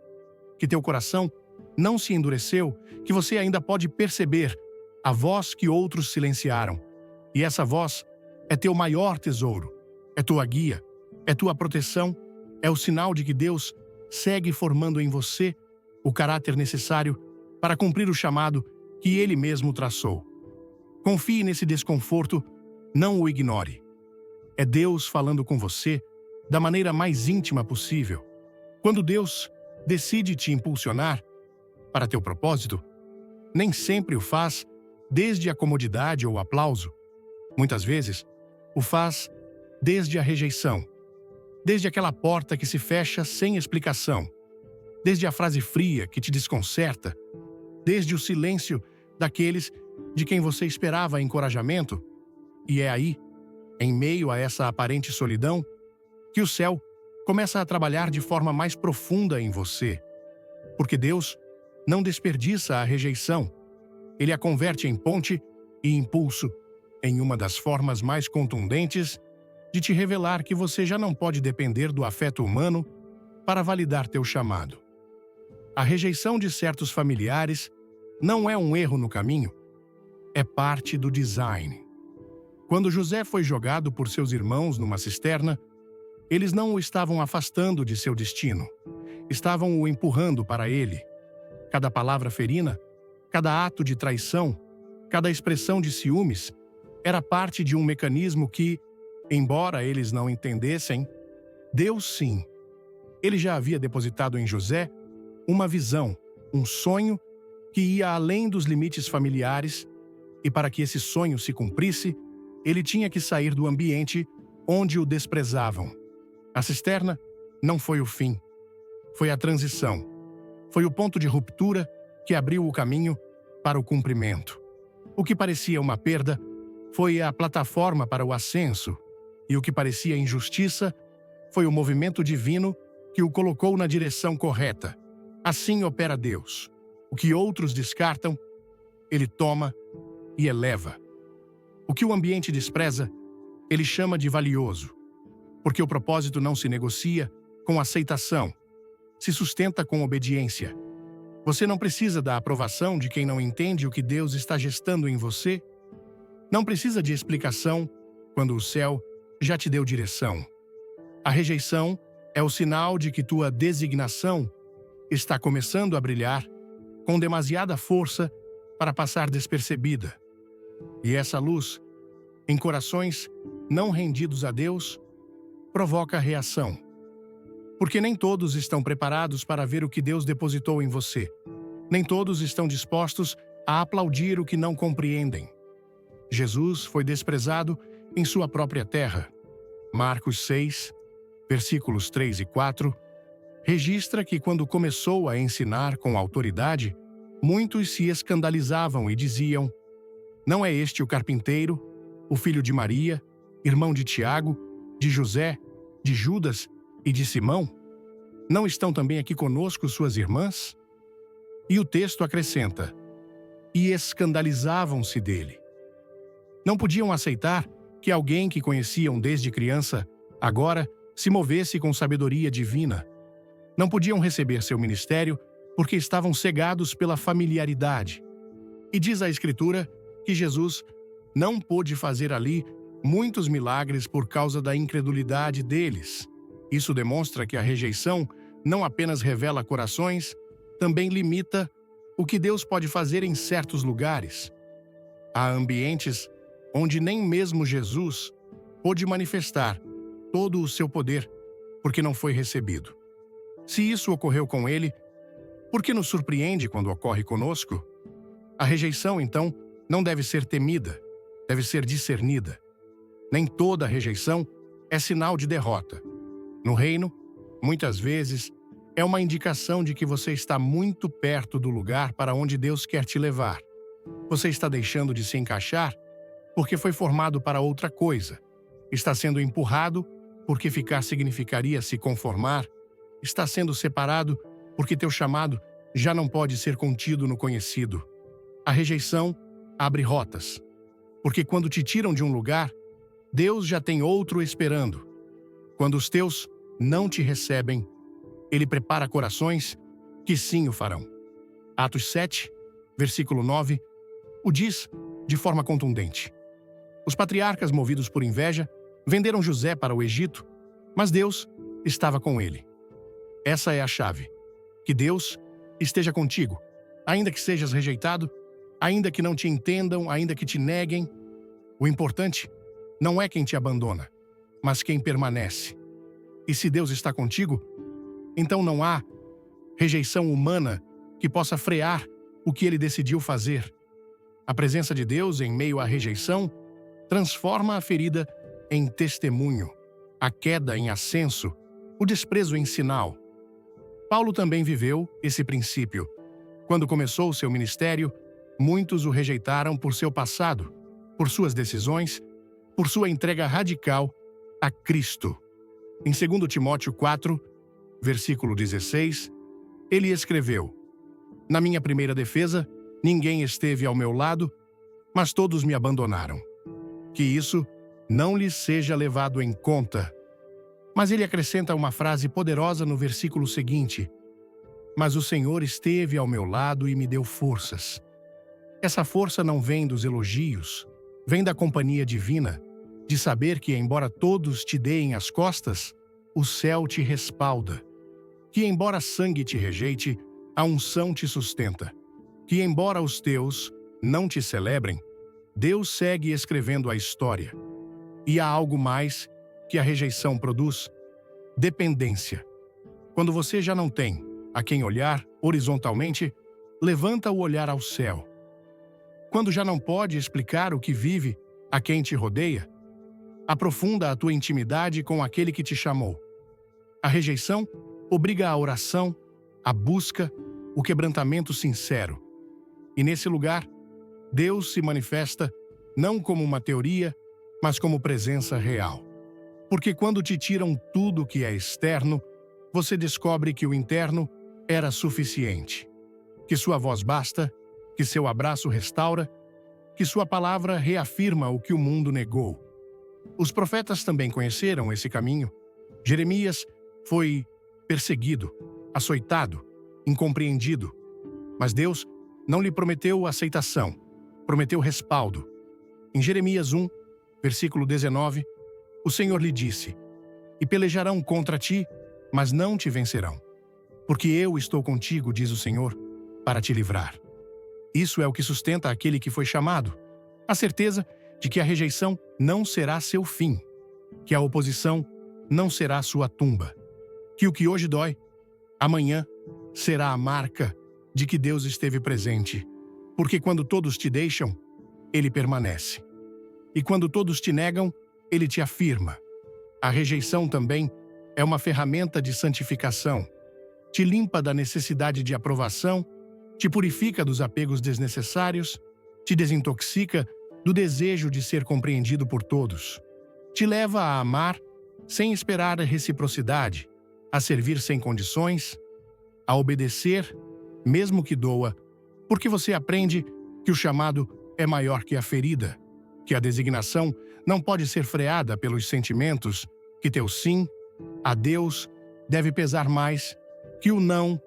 que teu coração não se endureceu, que você ainda pode perceber a voz que outros silenciaram. E essa voz é teu maior tesouro, é tua guia, é tua proteção, é o sinal de que Deus segue formando em você o caráter necessário para cumprir o chamado que Ele mesmo traçou. Confie nesse desconforto, não o ignore. É Deus falando com você da maneira mais íntima possível. Quando Deus decide te impulsionar para teu propósito, nem sempre o faz desde a comodidade ou o aplauso. Muitas vezes, o faz desde a rejeição, desde aquela porta que se fecha sem explicação, desde a frase fria que te desconcerta, desde o silêncio daqueles de quem você esperava encorajamento. E é aí, em meio a essa aparente solidão, que o céu começa a trabalhar de forma mais profunda em você. Porque Deus não desperdiça a rejeição. Ele a converte em ponte e impulso, em uma das formas mais contundentes de te revelar que você já não pode depender do afeto humano para validar teu chamado. A rejeição de certos familiares não é um erro no caminho, é parte do design. Quando José foi jogado por seus irmãos numa cisterna, eles não o estavam afastando de seu destino, estavam o empurrando para ele. Cada palavra ferina, cada ato de traição, cada expressão de ciúmes era parte de um mecanismo que, embora eles não entendessem, Deus sim. Ele já havia depositado em José uma visão, um sonho que ia além dos limites familiares, e para que esse sonho se cumprisse, ele tinha que sair do ambiente onde o desprezavam. A cisterna não foi o fim, foi a transição. Foi o ponto de ruptura que abriu o caminho para o cumprimento. O que parecia uma perda foi a plataforma para o ascenso, e o que parecia injustiça foi o movimento divino que o colocou na direção correta. Assim opera Deus. O que outros descartam, Ele toma e eleva. O que o ambiente despreza, Ele chama de valioso. Porque o propósito não se negocia com aceitação, se sustenta com obediência. Você não precisa da aprovação de quem não entende o que Deus está gestando em você. Não precisa de explicação quando o céu já te deu direção. A rejeição é o sinal de que tua designação está começando a brilhar com demasiada força para passar despercebida. E essa luz, em corações não rendidos a Deus, provoca reação. Porque nem todos estão preparados para ver o que Deus depositou em você. Nem todos estão dispostos a aplaudir o que não compreendem. Jesus foi desprezado em sua própria terra. Marcos 6, versículos 3 e 4, registra que quando começou a ensinar com autoridade, muitos se escandalizavam e diziam: não é este o carpinteiro, o filho de Maria, irmão de Tiago, de José, de Judas e de Simão? Não estão também aqui conosco suas irmãs? E o texto acrescenta: e escandalizavam-se dele. Não podiam aceitar que alguém que conheciam desde criança agora se movesse com sabedoria divina. Não podiam receber seu ministério porque estavam cegados pela familiaridade. E diz a Escritura que Jesus não pôde fazer ali muitos milagres por causa da incredulidade deles. Isso demonstra que a rejeição não apenas revela corações, também limita o que Deus pode fazer em certos lugares. Há ambientes onde nem mesmo Jesus pôde manifestar todo o seu poder porque não foi recebido. Se isso ocorreu com ele, por que nos surpreende quando ocorre conosco? A rejeição, então, não deve ser temida, deve ser discernida. Nem toda rejeição é sinal de derrota. No reino, muitas vezes, é uma indicação de que você está muito perto do lugar para onde Deus quer te levar. Você está deixando de se encaixar porque foi formado para outra coisa. Está sendo empurrado, porque ficar significaria se conformar. Está sendo separado, porque teu chamado já não pode ser contido no conhecido. A rejeição abre rotas, porque quando te tiram de um lugar, Deus já tem outro esperando. Quando os teus não te recebem, Ele prepara corações que sim o farão. Atos 7, versículo 9, o diz de forma contundente. Os patriarcas, movidos por inveja, venderam José para o Egito, mas Deus estava com ele. Essa é a chave. Que Deus esteja contigo, ainda que sejas rejeitado, ainda que não te entendam, ainda que te neguem. O importante não é quem te abandona, mas quem permanece. E se Deus está contigo, então não há rejeição humana que possa frear o que Ele decidiu fazer. A presença de Deus em meio à rejeição transforma a ferida em testemunho, a queda em ascenso, o desprezo em sinal. Paulo também viveu esse princípio. Quando começou seu ministério, muitos o rejeitaram por seu passado, por suas decisões, por sua entrega radical a Cristo. Em 2 Timóteo 4, versículo 16, ele escreveu: Na minha primeira defesa, ninguém esteve ao meu lado, mas todos me abandonaram. Que isso não lhes seja levado em conta. Mas ele acrescenta uma frase poderosa no versículo seguinte: Mas o Senhor esteve ao meu lado e me deu forças. Essa força não vem dos elogios, vem da companhia divina, de saber que, embora todos te deem as costas, o céu te respalda. Que, embora sangue te rejeite, a unção te sustenta. Que, embora os teus não te celebrem, Deus segue escrevendo a história. E há algo mais que a rejeição produz: dependência. Quando você já não tem a quem olhar horizontalmente, levanta o olhar ao céu. Quando já não pode explicar o que vive a quem te rodeia, aprofunda a tua intimidade com aquele que te chamou. A rejeição obriga a oração, a busca, o quebrantamento sincero. E nesse lugar, Deus se manifesta não como uma teoria, mas como presença real. Porque quando te tiram tudo que é externo, você descobre que o interno era suficiente. Que sua voz basta, que seu abraço restaura, que sua palavra reafirma o que o mundo negou. Os profetas também conheceram esse caminho. Jeremias foi perseguido, açoitado, incompreendido. Mas Deus não lhe prometeu aceitação, prometeu respaldo. Em Jeremias 1, versículo 19, o Senhor lhe disse: E pelejarão contra ti, mas não te vencerão. Porque eu estou contigo, diz o Senhor, para te livrar. Isso é o que sustenta aquele que foi chamado. A certeza de que a rejeição não será seu fim, que a oposição não será sua tumba, que o que hoje dói, amanhã será a marca de que Deus esteve presente, porque quando todos te deixam, Ele permanece. E quando todos te negam, Ele te afirma. A rejeição também é uma ferramenta de santificação. Te limpa da necessidade de aprovação, te purifica dos apegos desnecessários, te desintoxica do desejo de ser compreendido por todos. Te leva a amar sem esperar a reciprocidade, a servir sem condições, a obedecer, mesmo que doa, porque você aprende que o chamado é maior que a ferida, que a designação não pode ser freada pelos sentimentos, que teu sim a Deus deve pesar mais que o não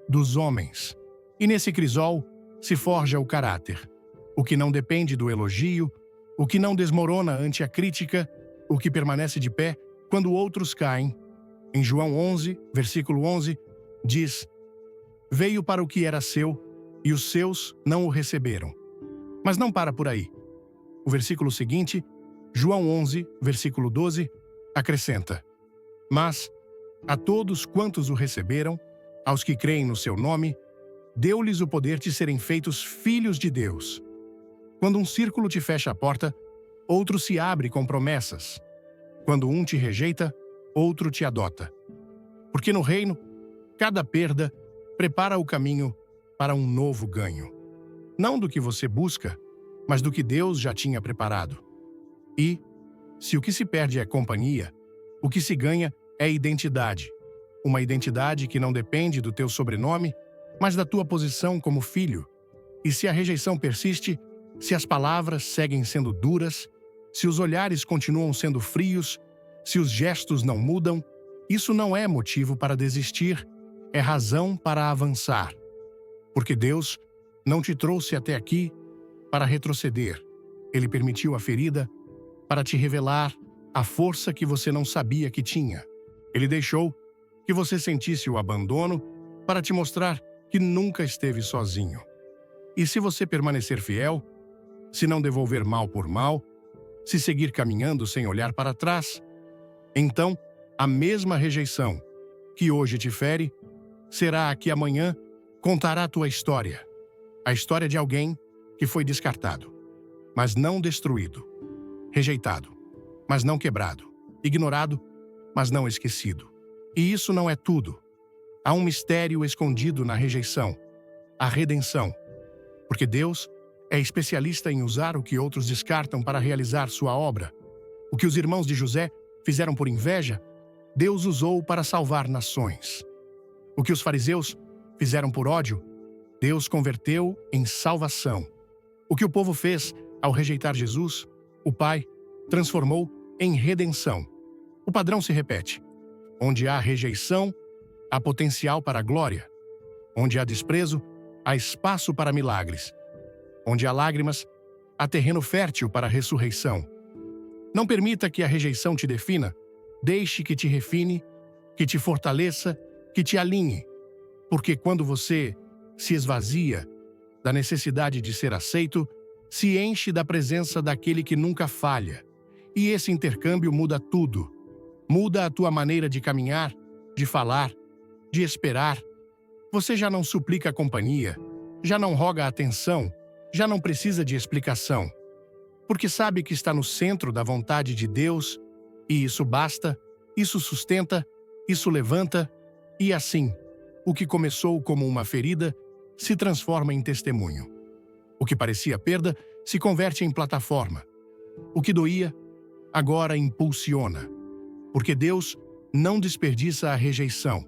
dos homens. E nesse crisol se forja o caráter, o que não depende do elogio, o que não desmorona ante a crítica, o que permanece de pé quando outros caem. Em João 11, versículo 11, diz: Veio para o que era seu, e os seus não o receberam. Mas não para por aí. O versículo seguinte, João 11, versículo 12, acrescenta: Mas a todos quantos o receberam, aos que creem no seu nome, deu-lhes o poder de serem feitos filhos de Deus. Quando um círculo te fecha a porta, outro se abre com promessas. Quando um te rejeita, outro te adota. Porque no reino, cada perda prepara o caminho para um novo ganho. Não do que você busca, mas do que Deus já tinha preparado. E, se o que se perde é companhia, o que se ganha é identidade. Uma identidade que não depende do teu sobrenome, mas da tua posição como filho. E se a rejeição persiste, se as palavras seguem sendo duras, se os olhares continuam sendo frios, se os gestos não mudam, isso não é motivo para desistir, é razão para avançar. Porque Deus não te trouxe até aqui para retroceder. Ele permitiu a ferida para te revelar a força que você não sabia que tinha. Ele deixou que você sentisse o abandono para te mostrar que nunca esteve sozinho. E se você permanecer fiel, se não devolver mal por mal, se seguir caminhando sem olhar para trás, então a mesma rejeição que hoje te fere será a que amanhã contará a tua história. A história de alguém que foi descartado, mas não destruído, rejeitado, mas não quebrado, ignorado, mas não esquecido. E isso não é tudo. Há um mistério escondido na rejeição, a redenção. Porque Deus é especialista em usar o que outros descartam para realizar sua obra. O que os irmãos de José fizeram por inveja, Deus usou para salvar nações. O que os fariseus fizeram por ódio, Deus converteu em salvação. O que o povo fez ao rejeitar Jesus, o Pai transformou em redenção. O padrão se repete. Onde há rejeição, há potencial para a glória. Onde há desprezo, há espaço para milagres. Onde há lágrimas, há terreno fértil para a ressurreição. Não permita que a rejeição te defina. Deixe que te refine, que te fortaleça, que te alinhe. Porque quando você se esvazia da necessidade de ser aceito, se enche da presença daquele que nunca falha. E esse intercâmbio muda tudo. Muda a tua maneira de caminhar, de falar, de esperar. Você já não suplica companhia, já não roga atenção, já não precisa de explicação. Porque sabe que está no centro da vontade de Deus, e isso basta, isso sustenta, isso levanta, e assim, o que começou como uma ferida se transforma em testemunho. O que parecia perda se converte em plataforma. O que doía, agora impulsiona. Porque Deus não desperdiça a rejeição.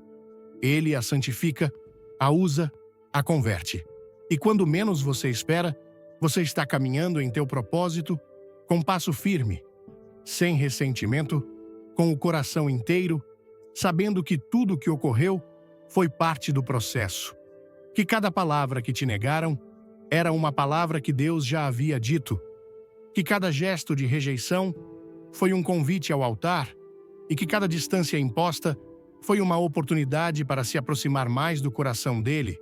Ele a santifica, a usa, a converte. E quando menos você espera, você está caminhando em teu propósito com passo firme, sem ressentimento, com o coração inteiro, sabendo que tudo o que ocorreu foi parte do processo. Que cada palavra que te negaram era uma palavra que Deus já havia dito. Que cada gesto de rejeição foi um convite ao altar e que cada distância imposta foi uma oportunidade para se aproximar mais do coração dele.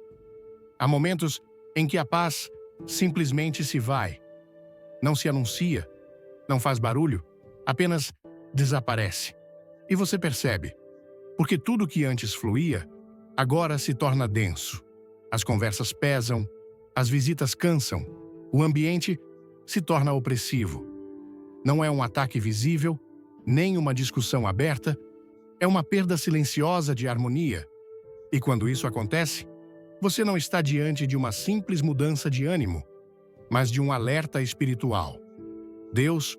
Há momentos em que a paz simplesmente se vai. Não se anuncia, não faz barulho, apenas desaparece. E você percebe, porque tudo que antes fluía, agora se torna denso. As conversas pesam, as visitas cansam, o ambiente se torna opressivo. Não é um ataque visível, nem uma discussão aberta, é uma perda silenciosa de harmonia. E quando isso acontece, você não está diante de uma simples mudança de ânimo, mas de um alerta espiritual. Deus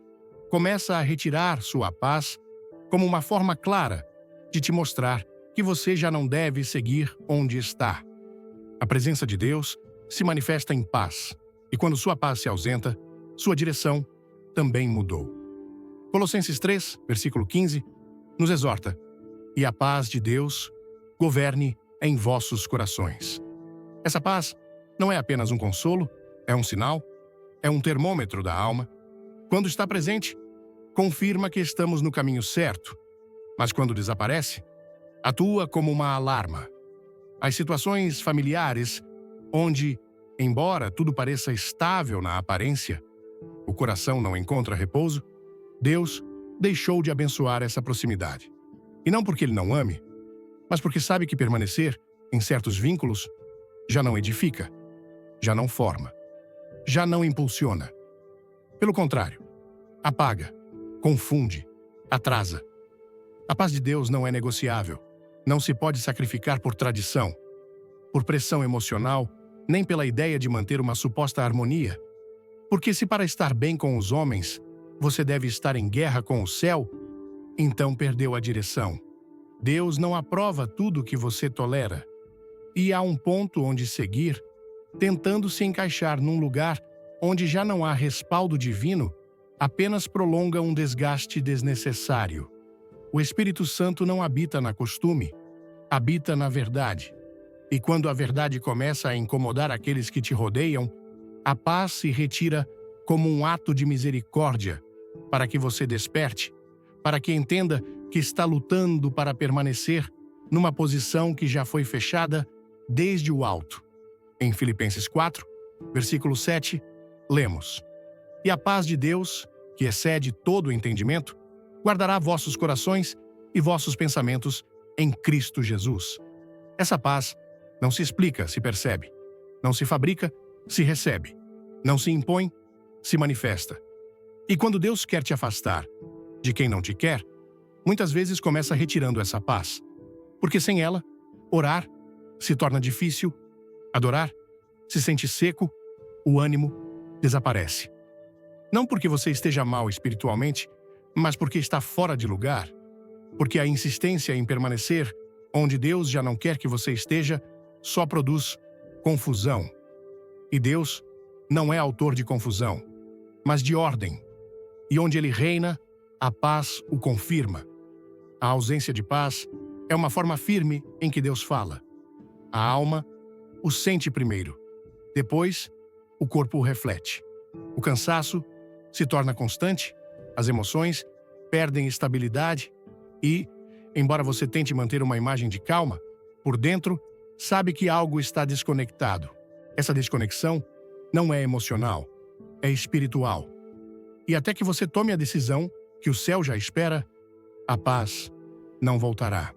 começa a retirar sua paz como uma forma clara de te mostrar que você já não deve seguir onde está. A presença de Deus se manifesta em paz, e quando sua paz se ausenta, sua direção também mudou. Colossenses 3, versículo 15, nos exorta: "E a paz de Deus governe em vossos corações." Essa paz não é apenas um consolo, é um sinal, é um termômetro da alma. Quando está presente, confirma que estamos no caminho certo, mas quando desaparece, atua como uma alarma. As situações familiares, onde, embora tudo pareça estável na aparência, o coração não encontra repouso, Deus deixou de abençoar essa proximidade. E não porque Ele não ame, mas porque sabe que permanecer em certos vínculos já não edifica, já não forma, já não impulsiona. Pelo contrário, apaga, confunde, atrasa. A paz de Deus não é negociável, não se pode sacrificar por tradição, por pressão emocional, nem pela ideia de manter uma suposta harmonia. Porque se para estar bem com os homens, você deve estar em guerra com o céu, então perdeu a direção. Deus não aprova tudo que você tolera. E há um ponto onde seguir, tentando se encaixar num lugar onde já não há respaldo divino, apenas prolonga um desgaste desnecessário. O Espírito Santo não habita na costume, habita na verdade. E quando a verdade começa a incomodar aqueles que te rodeiam, a paz se retira como um ato de misericórdia, para que você desperte, para que entenda que está lutando para permanecer numa posição que já foi fechada desde o alto. Em Filipenses 4, versículo 7, lemos: E a paz de Deus, que excede todo o entendimento, guardará vossos corações e vossos pensamentos em Cristo Jesus. Essa paz não se explica, se percebe. Não se fabrica, se recebe. Não se impõe, se manifesta. E quando Deus quer te afastar de quem não te quer, muitas vezes começa retirando essa paz. Porque sem ela, orar se torna difícil, adorar se sente seco, o ânimo desaparece. Não porque você esteja mal espiritualmente, mas porque está fora de lugar. Porque a insistência em permanecer onde Deus já não quer que você esteja só produz confusão. E Deus não é autor de confusão, mas de ordem. E onde Ele reina, a paz o confirma. A ausência de paz é uma forma firme em que Deus fala. A alma o sente primeiro. Depois, o corpo o reflete. O cansaço se torna constante, as emoções perdem estabilidade e, embora você tente manter uma imagem de calma, por dentro, sabe que algo está desconectado. Essa desconexão não é emocional, é espiritual. E até que você tome a decisão que o céu já espera, a paz não voltará.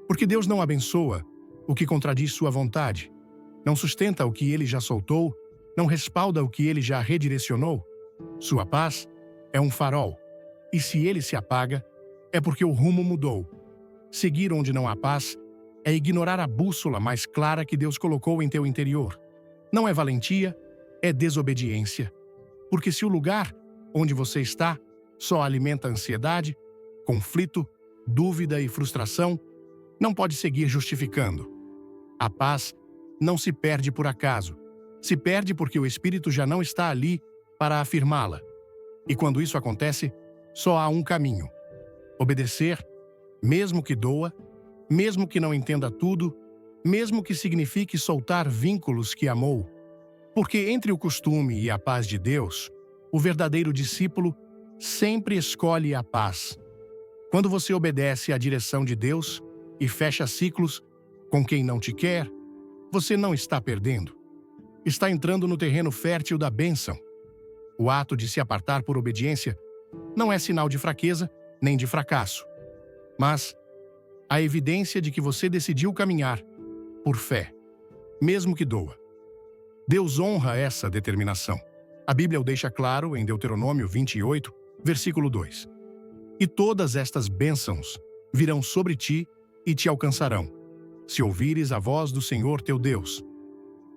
Porque Deus não abençoa o que contradiz sua vontade, não sustenta o que Ele já soltou, não respalda o que Ele já redirecionou. Sua paz é um farol, e se ele se apaga, é porque o rumo mudou. Seguir onde não há paz é ignorar a bússola mais clara que Deus colocou em teu interior. Não é valentia, é desobediência. Porque se o lugar onde você está só alimenta ansiedade, conflito, dúvida e frustração, não pode seguir justificando. A paz não se perde por acaso. Se perde porque o Espírito já não está ali para afirmá-la. E quando isso acontece, só há um caminho: obedecer, mesmo que doa, mesmo que não entenda tudo, mesmo que signifique soltar vínculos que amou. Porque entre o costume e a paz de Deus, o verdadeiro discípulo sempre escolhe a paz. Quando você obedece à direção de Deus e fecha ciclos com quem não te quer, você não está perdendo. Está entrando no terreno fértil da bênção. O ato de se apartar por obediência não é sinal de fraqueza nem de fracasso, mas a evidência de que você decidiu caminhar por fé, mesmo que doa. Deus honra essa determinação. A Bíblia o deixa claro em Deuteronômio 28, versículo 2. E todas estas bênçãos virão sobre ti e te alcançarão, se ouvires a voz do Senhor teu Deus.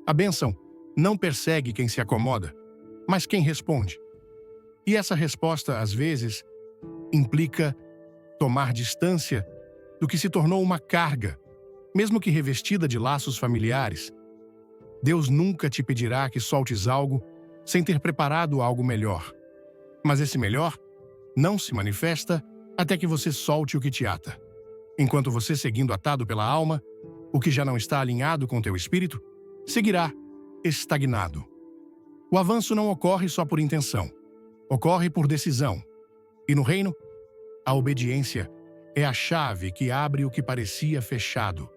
A bênção não persegue quem se acomoda, mas quem responde. E essa resposta, às vezes, implica tomar distância do que se tornou uma carga, mesmo que revestida de laços familiares. Deus nunca te pedirá que soltes algo sem ter preparado algo melhor. Mas esse melhor não se manifesta até que você solte o que te ata. Enquanto você, seguindo atado pela alma, o que já não está alinhado com teu espírito, seguirá estagnado. O avanço não ocorre só por intenção, ocorre por decisão. E no reino, a obediência é a chave que abre o que parecia fechado.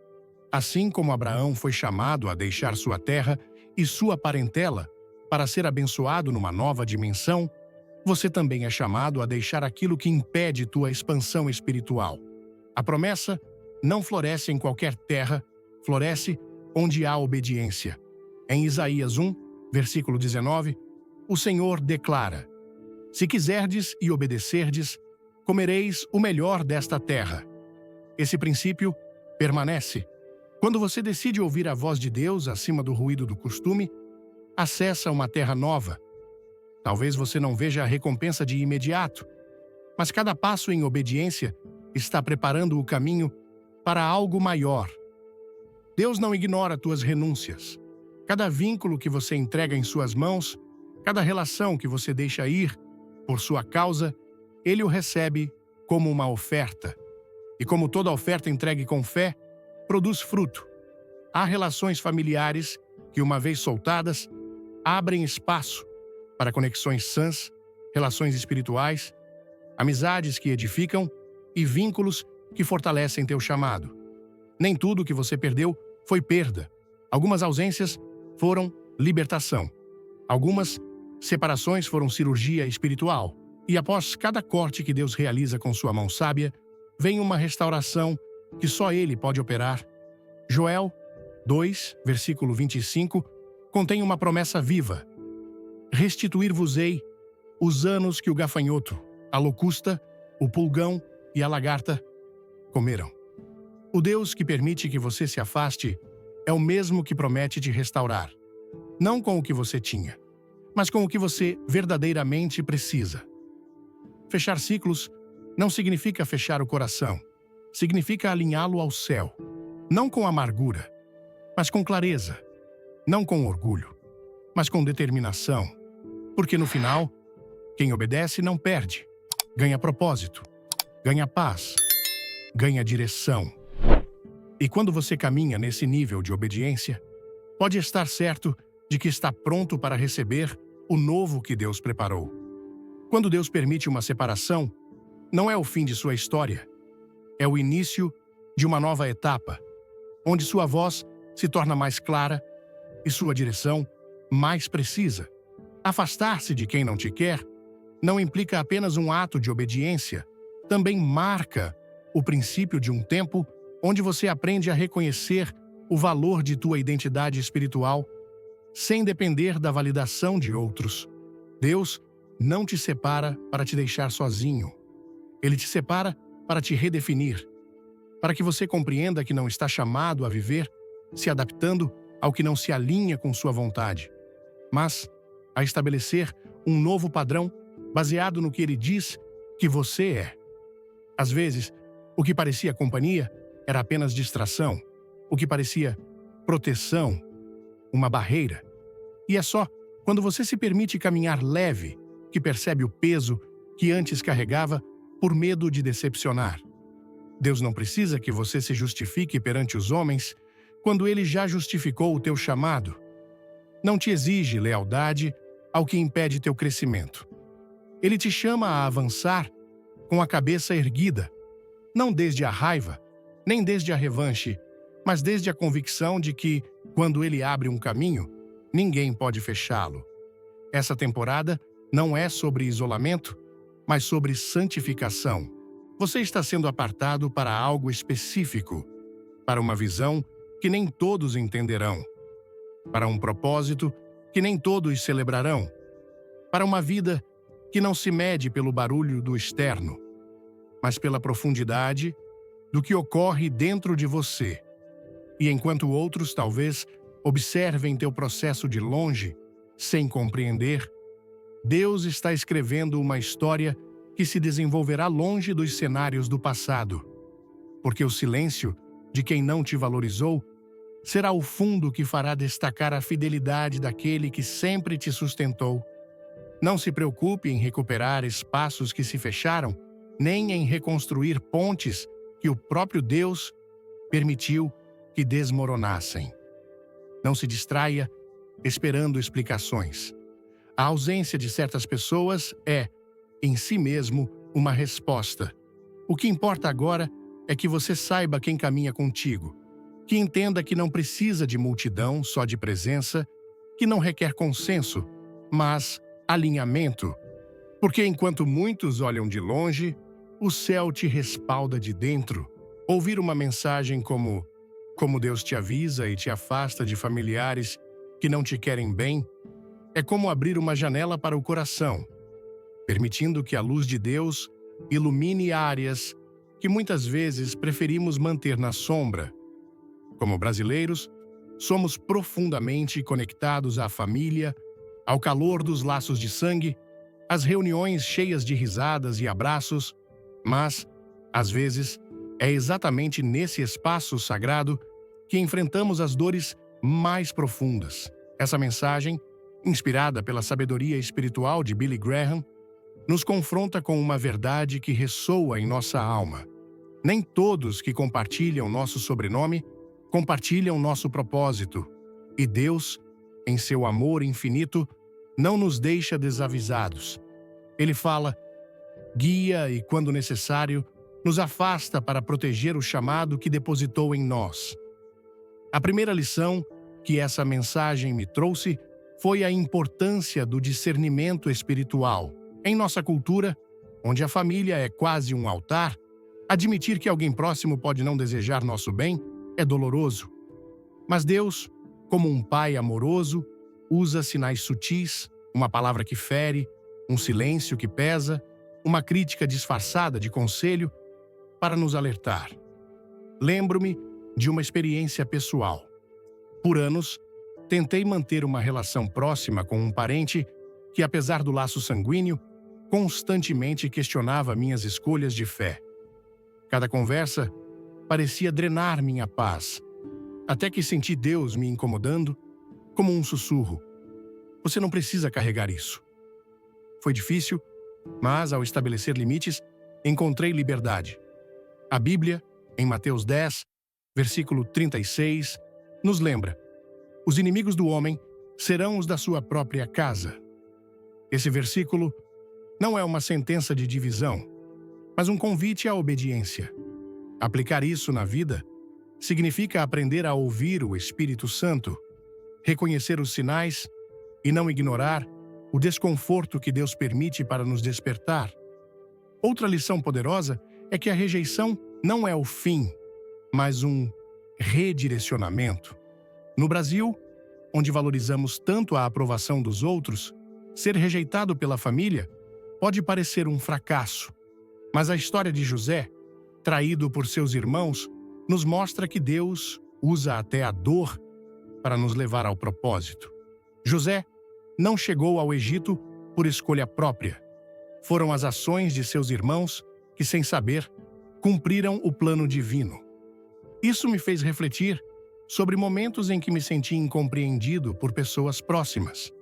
Assim como Abraão foi chamado a deixar sua terra e sua parentela para ser abençoado numa nova dimensão, você também é chamado a deixar aquilo que impede tua expansão espiritual. A promessa não floresce em qualquer terra, floresce onde há obediência. Em Isaías 1, versículo 19, o Senhor declara: Se quiserdes e obedecerdes, comereis o melhor desta terra. Esse princípio permanece. Quando você decide ouvir a voz de Deus acima do ruído do costume, acessa uma terra nova. Talvez você não veja a recompensa de imediato, mas cada passo em obediência está preparando o caminho para algo maior. Deus não ignora tuas renúncias. Cada vínculo que você entrega em suas mãos, cada relação que você deixa ir por sua causa, Ele o recebe como uma oferta. E como toda oferta entregue com fé, produz fruto. Há relações familiares que, uma vez soltadas, abrem espaço para conexões sãs, relações espirituais, amizades que edificam e vínculos que fortalecem teu chamado. Nem tudo que você perdeu foi perda. Algumas ausências foram libertação. Algumas separações foram cirurgia espiritual. E após cada corte que Deus realiza com sua mão sábia, vem uma restauração que só Ele pode operar. Joel 2, versículo 25, contém uma promessa viva. Restituir-vos-ei os anos que o gafanhoto, a locusta, o pulgão e a lagarta comeram. O Deus que permite que você se afaste é o mesmo que promete te restaurar. Não com o que você tinha, mas com o que você verdadeiramente precisa. Fechar ciclos não significa fechar o coração. Significa alinhá-lo ao céu. Não com amargura, mas com clareza. Não com orgulho, mas com determinação. Porque no final, quem obedece não perde. Ganha propósito, ganha paz, ganha direção. E quando você caminha nesse nível de obediência, pode estar certo de que está pronto para receber o novo que Deus preparou. Quando Deus permite uma separação, não é o fim de sua história. É o início de uma nova etapa, onde sua voz se torna mais clara e sua direção mais precisa. Afastar-se de quem não te quer não implica apenas um ato de obediência, também marca o princípio de um tempo onde você aprende a reconhecer o valor de tua identidade espiritual sem depender da validação de outros. Deus não te separa para te deixar sozinho. Ele te separa para te redefinir, para que você compreenda que não está chamado a viver se adaptando ao que não se alinha com sua vontade, mas a estabelecer um novo padrão baseado no que Ele diz que você é. Às vezes, o que parecia companhia era apenas distração, o que parecia proteção, uma barreira. E é só quando você se permite caminhar leve que percebe o peso que antes carregava por medo de decepcionar. Deus não precisa que você se justifique perante os homens quando Ele já justificou o teu chamado. Não te exige lealdade ao que impede teu crescimento. Ele te chama a avançar com a cabeça erguida, não desde a raiva, nem desde a revanche, mas desde a convicção de que, quando Ele abre um caminho, ninguém pode fechá-lo. Essa temporada não é sobre isolamento, mas sobre santificação. Você está sendo apartado para algo específico, para uma visão que nem todos entenderão, para um propósito que nem todos celebrarão, para uma vida que não se mede pelo barulho do externo, mas pela profundidade do que ocorre dentro de você. E enquanto outros talvez observem teu processo de longe, sem compreender, Deus está escrevendo uma história que se desenvolverá longe dos cenários do passado, porque o silêncio de quem não te valorizou será o fundo que fará destacar a fidelidade daquele que sempre te sustentou. Não se preocupe em recuperar espaços que se fecharam, nem em reconstruir pontes que o próprio Deus permitiu que desmoronassem. Não se distraia esperando explicações. A ausência de certas pessoas é, em si mesmo, uma resposta. O que importa agora é que você saiba quem caminha contigo, que entenda que não precisa de multidão, só de presença, que não requer consenso, mas alinhamento. Porque enquanto muitos olham de longe, o céu te respalda de dentro. Ouvir uma mensagem como Deus te avisa e te afasta de familiares que não te querem bem, é como abrir uma janela para o coração, permitindo que a luz de Deus ilumine áreas que muitas vezes preferimos manter na sombra. Como brasileiros, somos profundamente conectados à família, ao calor dos laços de sangue, as reuniões cheias de risadas e abraços, mas, às vezes, é exatamente nesse espaço sagrado que enfrentamos as dores mais profundas. Essa mensagem, inspirada pela sabedoria espiritual de Billy Graham, nos confronta com uma verdade que ressoa em nossa alma. Nem todos que compartilham nosso sobrenome compartilham nosso propósito, e Deus, em seu amor infinito, não nos deixa desavisados. Ele fala, guia e, quando necessário, nos afasta para proteger o chamado que depositou em nós. A primeira lição que essa mensagem me trouxe foi a importância do discernimento espiritual. Em nossa cultura, onde a família é quase um altar, admitir que alguém próximo pode não desejar nosso bem é doloroso. Mas Deus, como um pai amoroso, usa sinais sutis, uma palavra que fere, um silêncio que pesa, uma crítica disfarçada de conselho, para nos alertar. Lembro-me de uma experiência pessoal. Por anos, tentei manter uma relação próxima com um parente que, apesar do laço sanguíneo, constantemente questionava minhas escolhas de fé. Cada conversa parecia drenar minha paz, até que senti Deus me incomodando, como um sussurro. Você não precisa carregar isso. Foi difícil, mas ao estabelecer limites, encontrei liberdade. A Bíblia, em Mateus 10, versículo 36, nos lembra: os inimigos do homem serão os da sua própria casa. Esse versículo não é uma sentença de divisão, mas um convite à obediência. Aplicar isso na vida significa aprender a ouvir o Espírito Santo, reconhecer os sinais e não ignorar o desconforto que Deus permite para nos despertar. Outra lição poderosa é que a rejeição não é o fim, mas um redirecionamento. No Brasil, onde valorizamos tanto a aprovação dos outros, ser rejeitado pela família pode parecer um fracasso. Mas a história de José, traído por seus irmãos, nos mostra que Deus usa até a dor para nos levar ao propósito. José não chegou ao Egito por escolha própria. Foram as ações de seus irmãos que, sem saber, cumpriram o plano divino. Isso me fez refletir sobre momentos em que me senti incompreendido por pessoas próximas.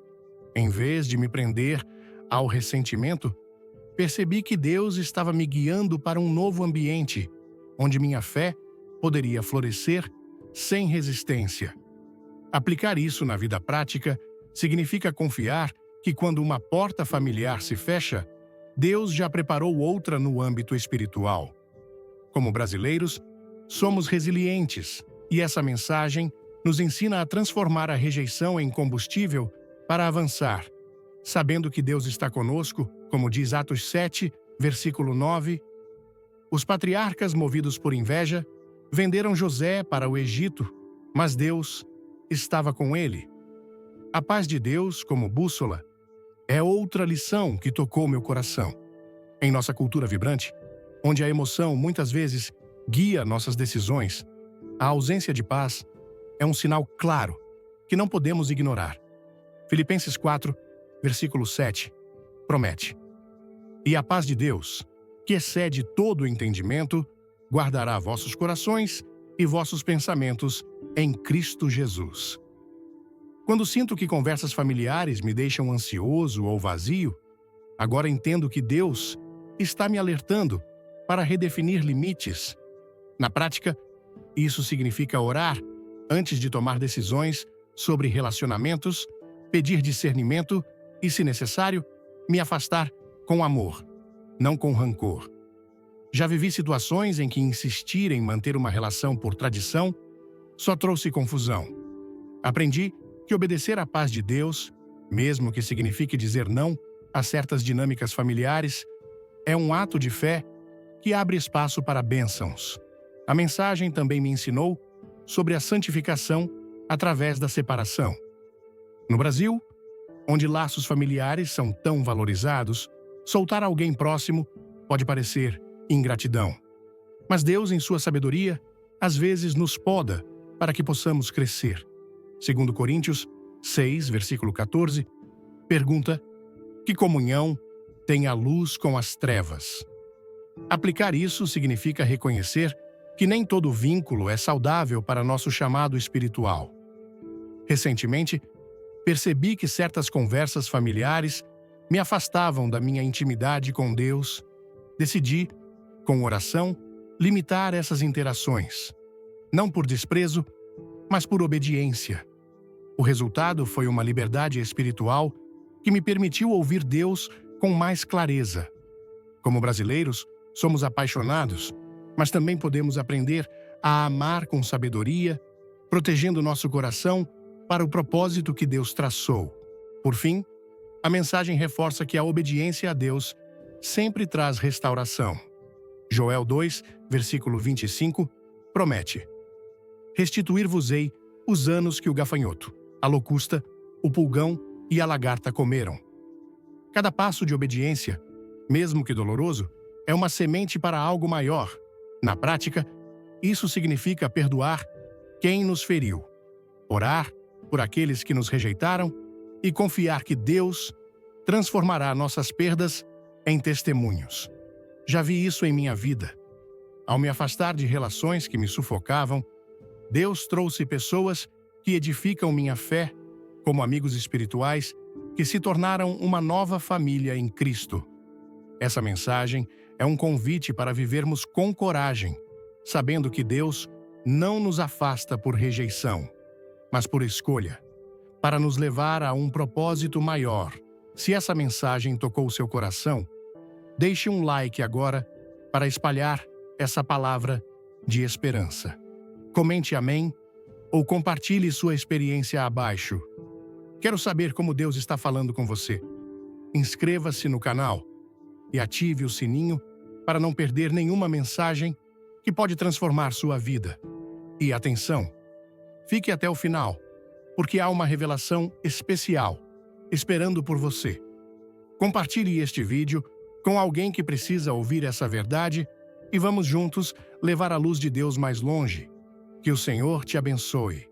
Em vez de me prender ao ressentimento, percebi que Deus estava me guiando para um novo ambiente, onde minha fé poderia florescer sem resistência. Aplicar isso na vida prática significa confiar que quando uma porta familiar se fecha, Deus já preparou outra no âmbito espiritual. Como brasileiros, somos resilientes, e essa mensagem nos ensina a transformar a rejeição em combustível para avançar, sabendo que Deus está conosco, como diz Atos 7, versículo 9. Os patriarcas, movidos por inveja, venderam José para o Egito, mas Deus estava com ele. A paz de Deus, como bússola, é outra lição que tocou meu coração. Em nossa cultura vibrante, onde a emoção muitas vezes guia nossas decisões, a ausência de paz é um sinal claro que não podemos ignorar. Filipenses 4, versículo 7, promete: e a paz de Deus, que excede todo o entendimento, guardará vossos corações e vossos pensamentos em Cristo Jesus. Quando sinto que conversas familiares me deixam ansioso ou vazio, agora entendo que Deus está me alertando para redefinir limites. Na prática, isso significa orar antes de tomar decisões sobre relacionamentos, pedir discernimento e, se necessário, me afastar com amor, não com rancor. Já vivi situações em que insistir em manter uma relação por tradição só trouxe confusão. Aprendi que obedecer à paz de Deus, mesmo que signifique dizer não a certas dinâmicas familiares, é um ato de fé que abre espaço para bênçãos. A mensagem também me ensinou sobre a santificação através da separação. No Brasil, onde laços familiares são tão valorizados, soltar alguém próximo pode parecer ingratidão. Mas Deus, em sua sabedoria, às vezes nos poda para que possamos crescer. Segundo Coríntios 6, versículo 14, Pergunta: que comunhão tem a luz com as trevas? Aplicar isso significa reconhecer que nem todo vínculo é saudável para nosso chamado espiritual. Recentemente, percebi que certas conversas familiares me afastavam da minha intimidade com Deus. Decidi, com oração, limitar essas interações. Não por desprezo, mas por obediência. O resultado foi uma liberdade espiritual que me permitiu ouvir Deus com mais clareza. Como brasileiros, somos apaixonados, mas também podemos aprender a amar com sabedoria, protegendo nosso coração para o propósito que Deus traçou. Por fim, a mensagem reforça que a obediência a Deus sempre traz restauração. Joel 2, versículo 25, promete: restituir-vos-ei os anos que o gafanhoto, a locusta, o pulgão e a lagarta comeram. Cada passo de obediência, mesmo que doloroso, é uma semente para algo maior. Na prática, isso significa perdoar quem nos feriu, orar por aqueles que nos rejeitaram e confiar que Deus transformará nossas perdas em testemunhos. Já vi isso em minha vida. Ao me afastar de relações que me sufocavam, Deus trouxe pessoas que edificam minha fé, como amigos espirituais, que se tornaram uma nova família em Cristo. Essa mensagem é um convite para vivermos com coragem, sabendo que Deus não nos afasta por rejeição, mas por escolha, para nos levar a um propósito maior. Se essa mensagem tocou seu coração, deixe um like agora para espalhar essa palavra de esperança. Comente amém ou compartilhe sua experiência abaixo. Quero saber como Deus está falando com você. Inscreva-se no canal e ative o sininho para não perder nenhuma mensagem que pode transformar sua vida. E atenção, fique até o final, porque há uma revelação especial esperando por você. Compartilhe este vídeo com alguém que precisa ouvir essa verdade e vamos juntos levar a luz de Deus mais longe. Que o Senhor te abençoe.